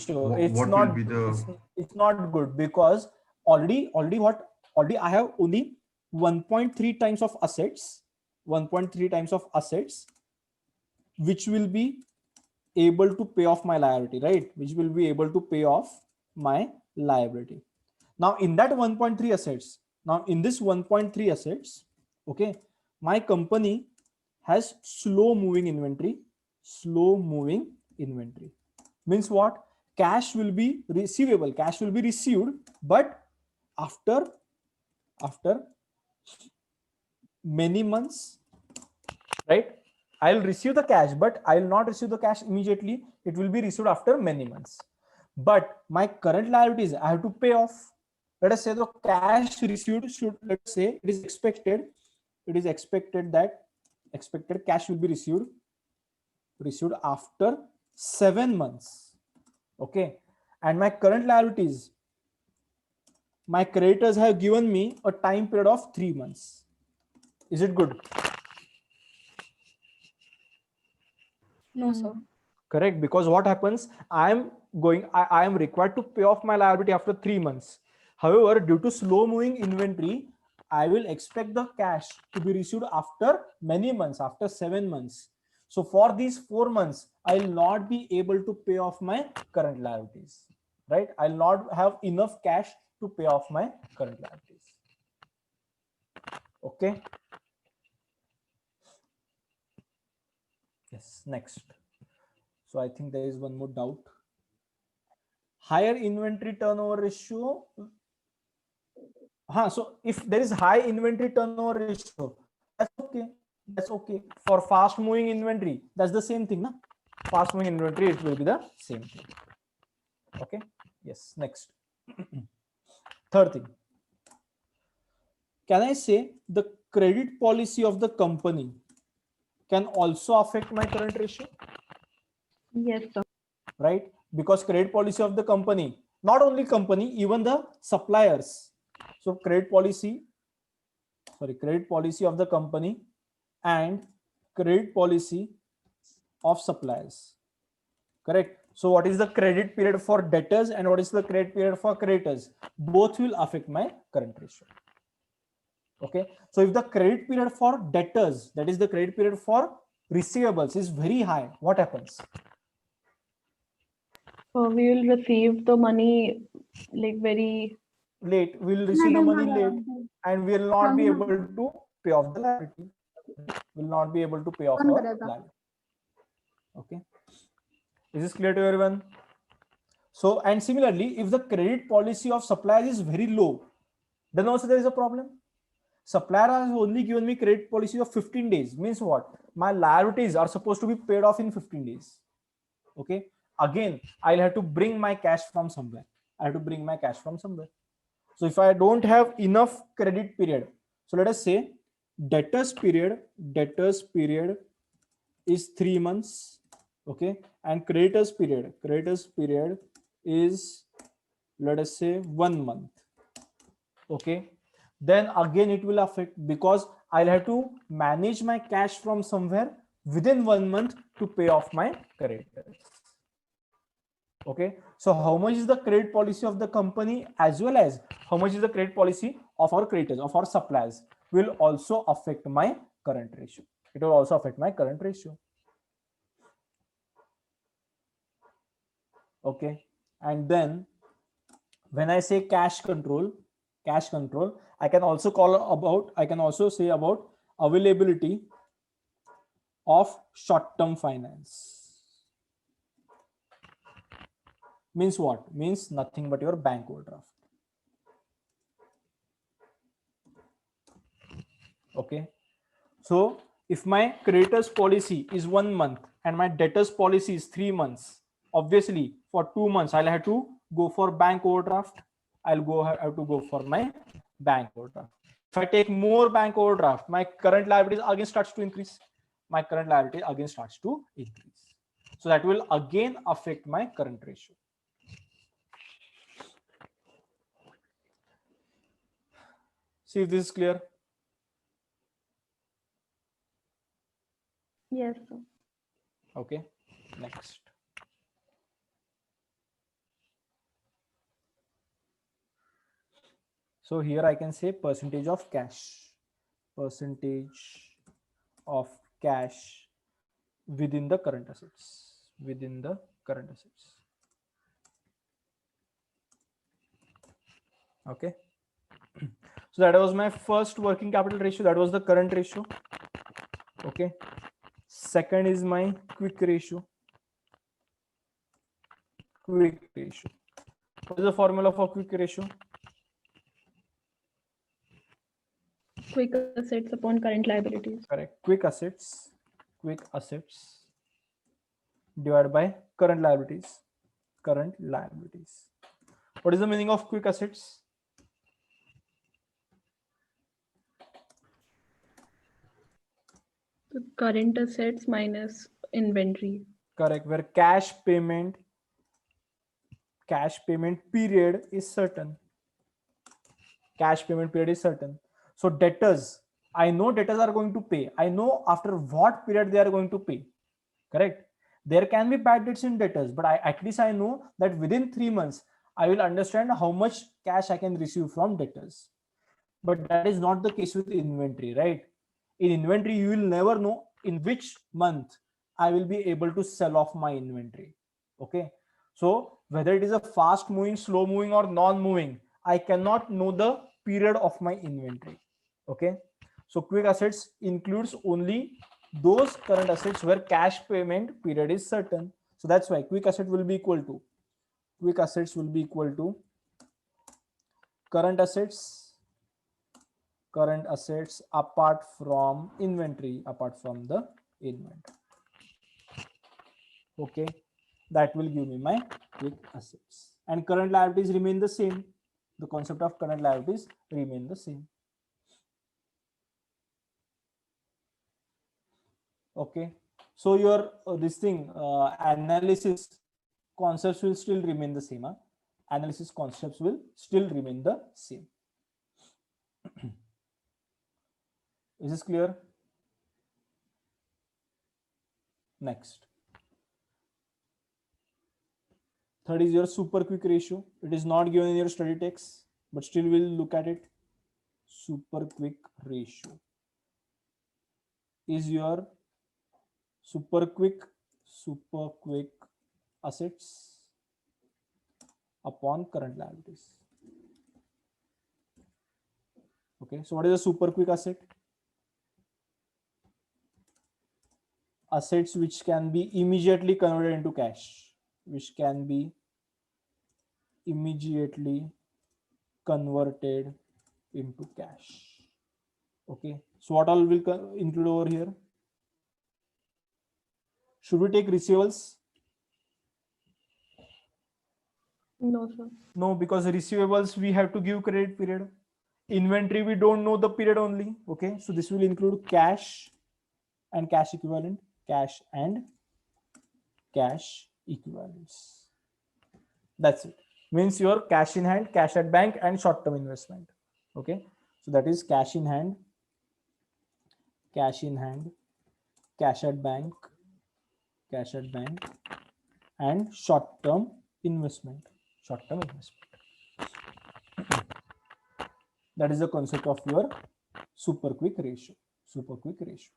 what will be the... It's not good, because already I have only 1.3 times of assets, 1.3 times of assets, which will be able to pay off my liability, right? Which will be able to pay off my liability. Now in that 1.3 assets, now in this 1.3 assets, okay, my company has slow moving inventory. Means what? Cash will be receivable, cash will be received, but after many months, right? I'll receive the cash, but I'll not receive the cash immediately. It will be received after many months. But my current liabilities I have to pay off. Let us say the cash received should, let's say it is expected that expected cash will be received after 7 months. Okay, and my current liabilities, my creditors have given me a time period of 3 months. Is it good? No, sir. Correct, because what happens, I am required to pay off my liability after 3 months. However, due to slow moving inventory, I will expect the cash to be received after many months, after 7 months. So for these 4 months, I will not be able to pay off my current liabilities, right? I'll not have enough cash to pay off my current liabilities. Okay. Yes, next. So I think there is one more doubt. Higher inventory turnover ratio. So if there is high inventory turnover ratio, that's okay. That's okay. For fast moving inventory, that's the same thing, na? Fast moving inventory, it will be the same thing. Okay. Yes. Next. Third thing. Can I say the credit policy of the company can also affect my current ratio? Yes, sir. Right? Because credit policy of the company, not only company, even the suppliers. So credit policy of the company and credit policy of suppliers. Correct. So what is the credit period for debtors and what is the credit period for creditors? Both will affect my current ratio. Okay. So if the credit period for debtors, that is the credit period for receivables, is very high, what happens? We will receive the money like very late. We will receive the money late and we will not be able to pay off the liability. Will not be able to pay off our liability. Okay. Is this clear to everyone? So, and similarly, if the credit policy of suppliers is very low, then also there is a problem. Supplier has only given me credit policy of 15 days. Means what? My liabilities are supposed to be paid off in 15 days. Okay. Again, I'll have to bring my cash from somewhere. So if I don't have enough credit period, so let us say debtors period is 3 months. Okay. And creditors period is, let us say, 1 month. Okay. Then again it will affect, because I'll have to manage my cash from somewhere within 1 month to pay off my creditors. Okay, so how much is the credit policy of the company as well as how much is the credit policy of our creditors, of our suppliers, will also affect my current ratio. It will also affect my current ratio. Okay, and then when I say cash control, I can also say about availability of short-term finance. Means what? Means nothing but your bank overdraft. Okay, so if my creditors policy is 1 month and my debtors policy is 3 months, obviously for 2 months I'll have to go for bank overdraft. Have to go for my bank overdraft. If I take more bank overdraft, my current liabilities again starts to increase. So that will again affect my current ratio. See if this is clear. Yes, sir. Okay, next. So here I can say percentage of cash within the current assets, Okay, so that was my first working capital ratio. That was the current ratio. Okay, second is my quick ratio. What is the formula for quick ratio? Quick assets upon current liabilities. Correct. Quick assets divided by current liabilities. What is the meaning of quick assets? The current assets minus inventory. Correct. Where cash payment period is certain. So debtors, I know debtors are going to pay. I know after what period they are going to pay. Correct. There can be bad debts in debtors, but at least I know that within 3 months I will understand how much cash I can receive from debtors. But that is not the case with inventory, right? In inventory, you will never know in which month I will be able to sell off my inventory. Okay, so whether it is a fast moving, slow moving, or non-moving, I cannot know the period of my inventory. Okay, so quick assets includes only those current assets where cash payment period is certain. So that's why quick assets will be equal to current assets apart from the inventory. Okay, that will give me my quick assets, and current liabilities remain the same. The concept of current liabilities remain the same. Okay, so your analysis concepts will still remain the same. Analysis concepts will still remain the same. Is this clear? Next. Third is your super quick ratio. It is not given in your study text, but still we'll look at it. Super quick ratio is your super quick assets upon current liabilities. Okay, so what is a super quick asset? Assets which can be immediately converted into cash. Okay, so what all will include over here? Should we take receivables? No, sir. No, because receivables we have to give credit period. Inventory we don't know the period only. Okay, so this will include cash and cash equivalent, cash and cash equivalents. That's it. Means your cash in hand, cash at bank, and short-term investment. Okay, so that is cash in hand, cash at bank, and short-term investment, short-term investment. That is the concept of your super quick ratio. Super quick ratio.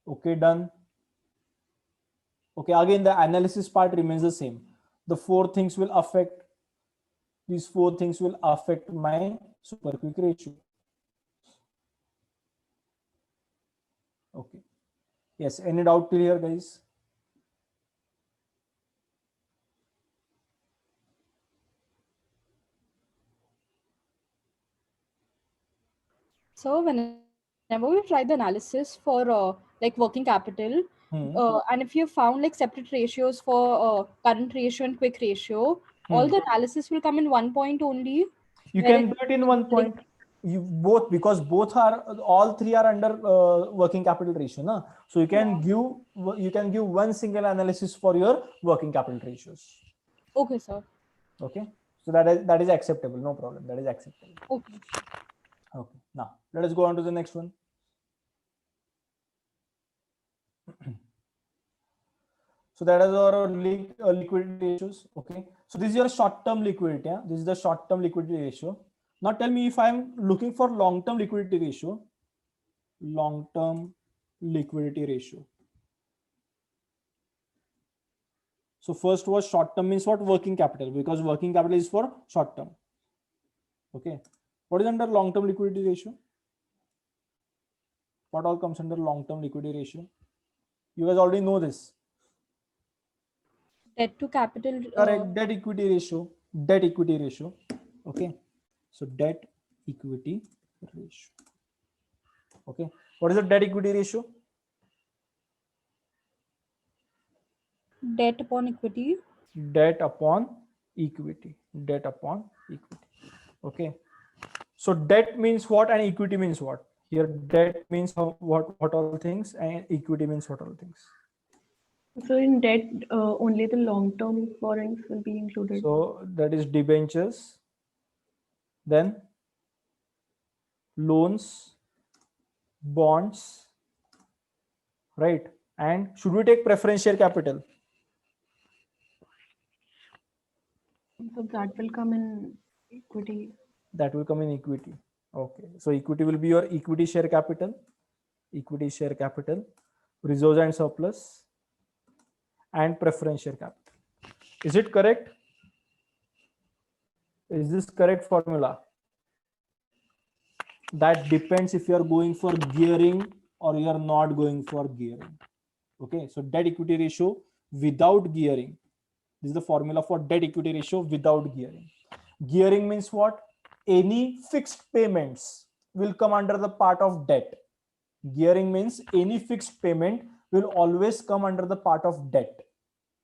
Okay, done. Okay, again the analysis part remains the same. The four things will affect, these four things will affect my super quick ratio. Okay. Yes, any doubt till here, guys? So whenever we try the analysis for like working capital, and if you found like separate ratios for current ratio and quick ratio, all the analysis will come in one point only. You can do it in one point. You both, because both are, all three are under working capital ratio, na? So you can give one single analysis for your working capital ratios. Okay, sir. Okay, so that is acceptable. No problem. That is acceptable. Okay. Okay. Now let us go on to the next one. So that is our liquidity ratios. Okay. So this is your short-term liquidity. Yeah? This is the short-term liquidity ratio. Now tell me, if I'm looking for long-term liquidity ratio. Long-term liquidity ratio. So first was short-term means what? Working capital, because working capital is for short-term. Okay. What is under long-term liquidity ratio? What all comes under long-term liquidity ratio? You guys already know this. Debt to capital. Correct. Debt equity ratio. Debt equity ratio. Okay. So debt equity ratio. Okay. What is the debt equity ratio? Debt upon equity. Debt upon equity. Debt upon equity. Okay. So debt means what and equity means what? Here debt means what all things, and equity means what all things. So in debt, only the long-term borrowings will be included. So that is debentures, then loans, bonds, right? And should we take preference share capital? So that will come in equity. That will come in equity. Okay. So equity will be your equity share capital, reserves and surplus, and preference share capital. Is it correct? Is this correct formula? That depends if you are going for gearing or you are not going for gearing. Okay. So debt equity ratio without gearing. This is the formula for debt equity ratio without gearing. Gearing means what? Any fixed payments will come under the part of debt. Gearing means any fixed payment will always come under the part of debt.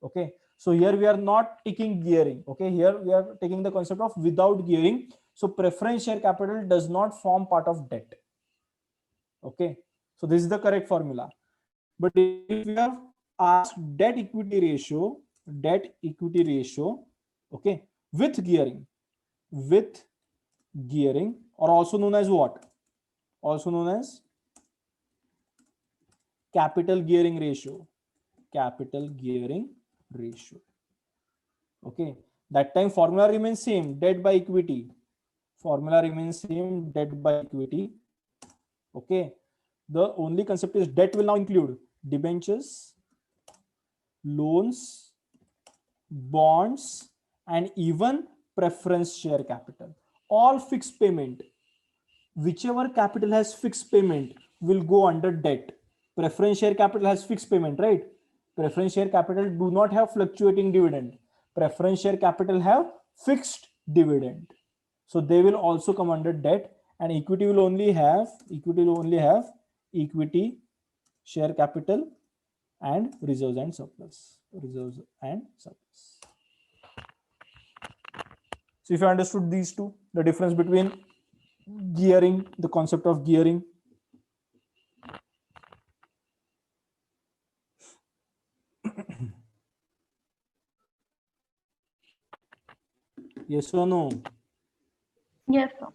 Okay. So here we are not taking gearing. Okay. Here we are taking the concept of without gearing. So preference share capital does not form part of debt. Okay. So this is the correct formula. But if we have asked debt equity ratio, okay, with gearing, or also known as what? Also known as capital gearing ratio. Okay. That time formula remains same, debt by equity. Okay. The only concept is debt will now include debentures, loans, bonds, and even preference share capital. All fixed payment, whichever capital has fixed payment will go under debt. Preference share capital has fixed payment, right? Preference share capital do not have fluctuating dividend. Preference share capital have fixed dividend. So they will also come under debt, and equity will only have equity share capital and reserves and surplus. So if you understood these two, the difference between gearing, the concept of gearing. Yes or no? Yes, sir.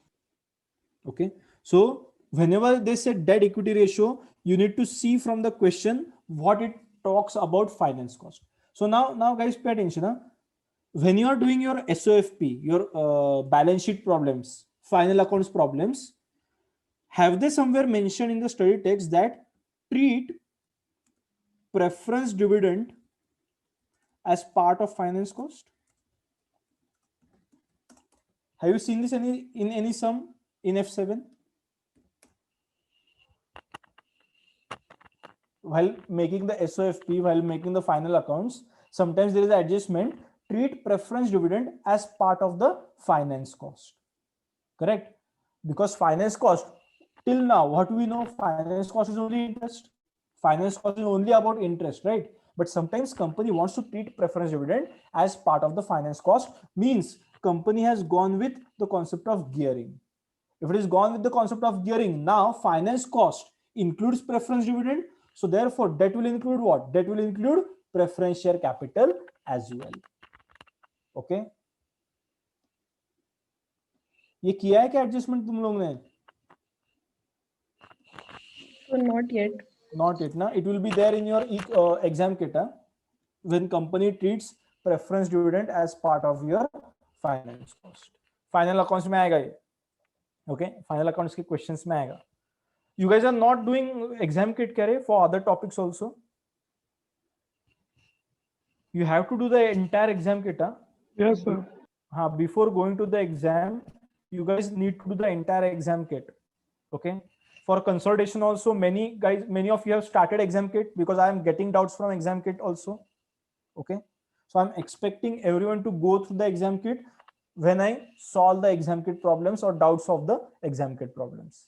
Okay. So whenever they say debt equity ratio, you need to see from the question what it talks about finance cost. So now guys, pay attention. Huh? When you are doing your SOFP, your balance sheet problems, final accounts problems, have they somewhere mentioned in the study text that treat preference dividend as part of finance cost? Have you seen this in any sum in F7? While making the SOFP, while making the final accounts, sometimes there is an adjustment, treat preference dividend as part of the finance cost. Correct? Because finance cost, till now, what we know, finance cost is only interest. Finance cost is only about interest, right? But sometimes company wants to treat preference dividend as part of the finance cost, means company has gone with the concept of gearing. If it is gone with the concept of gearing, now finance cost includes preference dividend. So therefore, debt will include what? Debt will include preference share capital as well. Okay. ये किया है क्या adjustment तुम लोग ने? So not yet. Not yet, na? It will be there in your exam kit, huh? When company treats preference dividend as part of your finance cost. Final accounts में आएगा ये. Okay, final accounts के questions में आएगा. You guys are not doing exam kit kya for other topics also? You have to do the entire exam kit, huh? Yes, sir. Before going to the exam, you guys need to do the entire exam kit. Okay. For consolidation also, many of you have started exam kit, because I am getting doubts from exam kit also. Okay. So I'm expecting everyone to go through the exam kit when I solve the exam kit problems or doubts of the exam kit problems.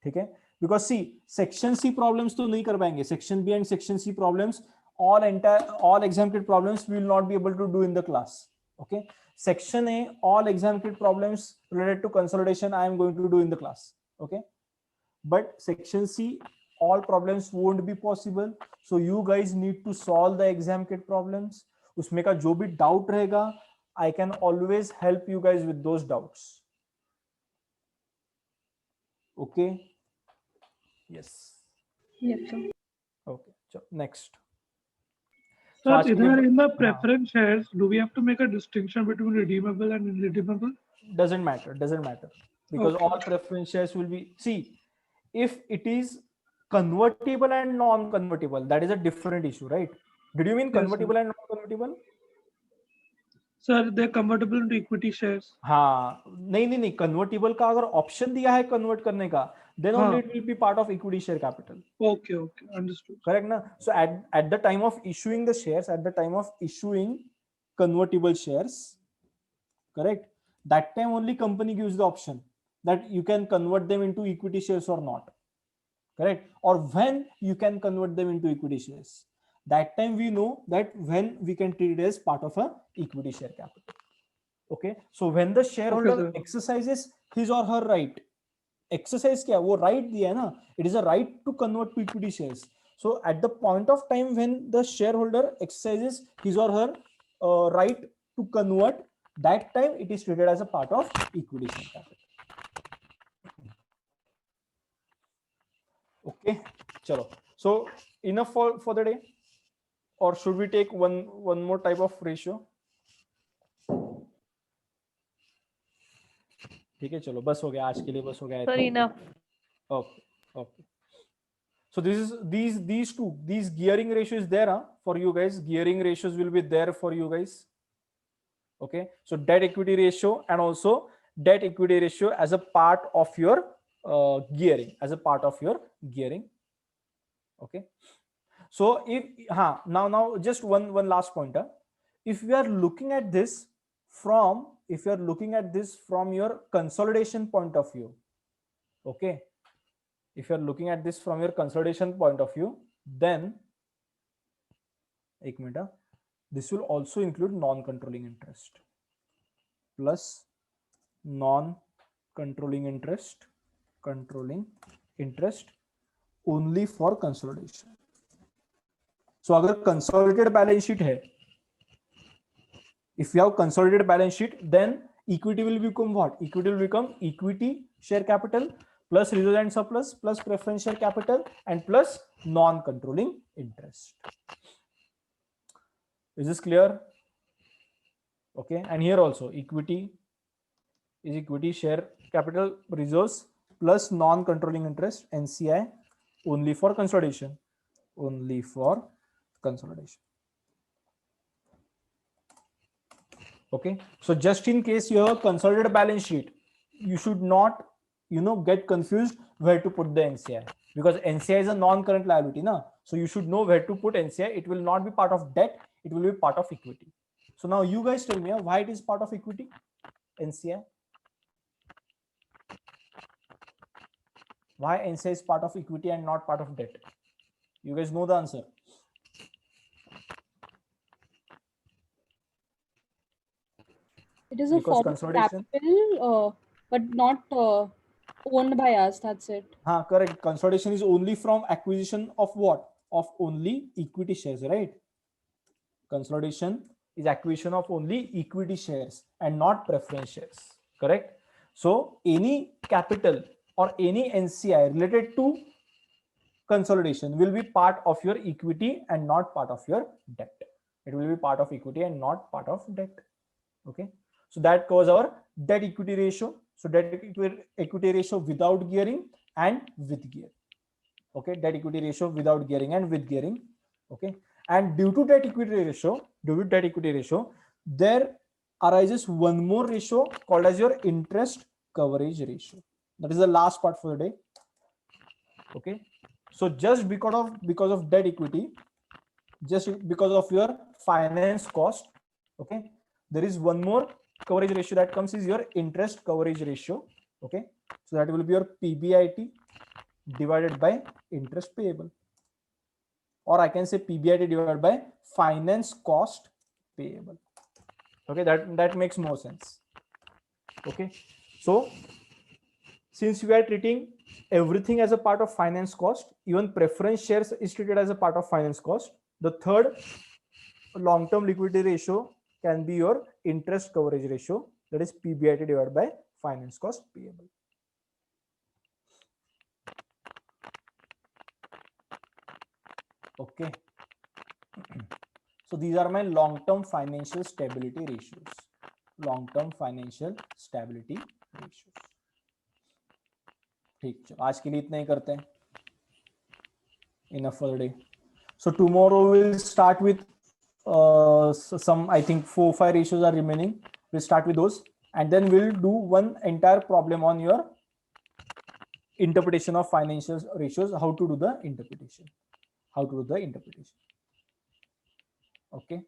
Okay. Because see, section C problems to nahi kar payenge. Section B and section C problems, all exam kit problems we will not be able to do in the class. Okay. Section A, all exam kit problems related to consolidation I am going to do in the class. Okay. But section C, all problems won't be possible. So you guys need to solve the exam kit problems. Usme ka jo bhi doubt rahega, I can always help you guys with those doubts. Okay. Yes. Yes, sir. Okay. So next. Sir, in the preference shares, do we have to make a distinction between redeemable and irredeemable? Doesn't matter. Because all preference shares will be, see, if it is convertible and non-convertible, that is a different issue, right? Did you mean convertible and non-convertible? Sir, they're convertible into equity shares. हाँ, नहीं, convertible का अगर option दिया है convert करने का, then only it will be part of equity share capital. Okay, understood. Correct, na? So at the time of issuing the shares, at the time of issuing convertible shares, correct? That time only company gives the option that you can convert them into equity shares or not. Correct? Or when you can convert them into equity shares. That time we know that when we can treat it as part of a equity share capital. Okay. So when the shareholder exercises his or her right, exercise क्या वो right दिया है ना, it is a right to convert to equity shares. So at the point of time when the shareholder exercises his or her right to convert, that time it is treated as a part of equity share capital. Okay, chalo. So enough for the day, or should we take one more type of ratio? ठीक है, चलो बस हो गया आज के लिए, बस हो गया. Sir, enough. Okay. So these gearing ratio is there for you guys. Gearing ratios will be there for you guys. Okay, so debt equity ratio and also debt equity ratio as a part of your gearing, Okay. So if now just one last pointer. If we are looking at this from your consolidation point of view, okay, if you are looking at this from your consolidation point of view, then this will also include non-controlling interest plus non-controlling interest, controlling interest only for consolidation. So अगर consolidated balance sheet है, if you have consolidated balance sheet, then equity will become what? Equity will become equity share capital plus reserve and surplus plus preference share capital and plus non-controlling interest. Is this clear? Okay, and here also equity is equity share capital reserves plus non-controlling interest NCI only for consolidation. Only for consolidation. Okay, so just in case you have a consolidated balance sheet, you should not, get confused where to put the NCI, because NCI is a non-current liability, so you should know where to put NCI. It will not be part of debt, it will be part of equity. So now you guys tell me why it is part of equity, NCI. Why NCI is part of equity and not part of debt? You guys know the answer. It is a form of capital, but not owned by us. That's it. Correct. Consolidation is only from acquisition of what? Of only equity shares, right? Consolidation is acquisition of only equity shares and not preference shares. Correct. So any capital or any NCI related to consolidation will be part of your equity and not part of your debt. It will be part of equity and not part of debt. Okay. So that covers our debt equity ratio. So debt equity ratio without gearing and with gearing. Okay, debt equity ratio without gearing and with gearing. Okay, and due to debt equity ratio, there arises one more ratio called as your interest coverage ratio. That is the last part for the day. Okay, so just because of debt equity, just because of your finance cost, okay, there is one more coverage ratio that comes is your interest coverage ratio. Okay, so that will be your PBIT divided by interest payable, or I can say PBIT divided by finance cost payable. Okay, that makes more sense. Okay, so since we are treating everything as a part of finance cost, even preference shares is treated as a part of finance cost, the third long-term liquidity ratio can be your interest coverage ratio, that is PBIT divided by finance cost payable. Okay, so these are my long-term financial stability ratios. Long-term financial stability ratios. ठीक, चलो आज के लिए इतना ही करते हैं. Enough for the day. So tomorrow we'll start with some, I think 4-5 ratios are remaining. We'll start with those, and then we'll do one entire problem on your interpretation of financial ratios, how to do the interpretation. Okay.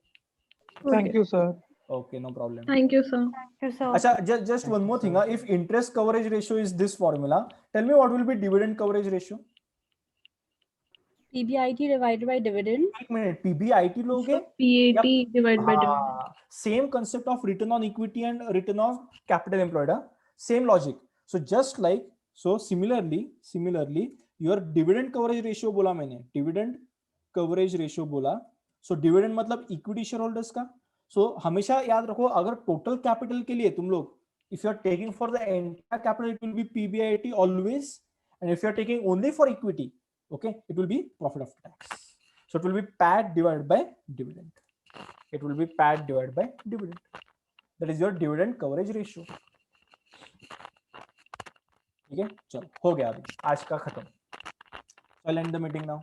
Thank you, sir. Okay, no problem. Thank you, sir. Achha, just one more thing. If interest coverage ratio is this formula, tell me what will be dividend coverage ratio? PBIT divided by dividend. एक minute, PBIT लोगे? PAT divided by dividend. Same concept of return on equity and return of capital employed. Same logic. So just like, so similarly, your dividend coverage ratio बोला मैंने, dividend coverage ratio बोला. So dividend मतलब equity shareholders का. So हमेशा याद रखो, अगर total capital के लिए तुम लोग, if you are taking for the entire capital, it will be PBIT always, and if you are taking only for equity, okay, it will be profit after tax. So it will be PAT divided by dividend. It will be PAT divided by dividend. That is your dividend coverage ratio. ठीक है, चलो हो गया अभी आज का खत्म. I'll end the meeting now,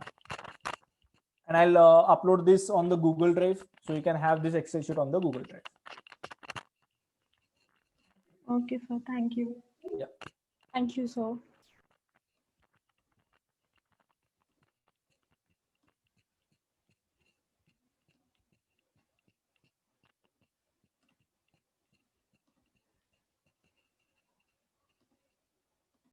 and I'll upload this on the Google Drive, so you can have this Excel sheet on the Google Drive. Okay, sir. Thank you. Yeah. Thank you, sir.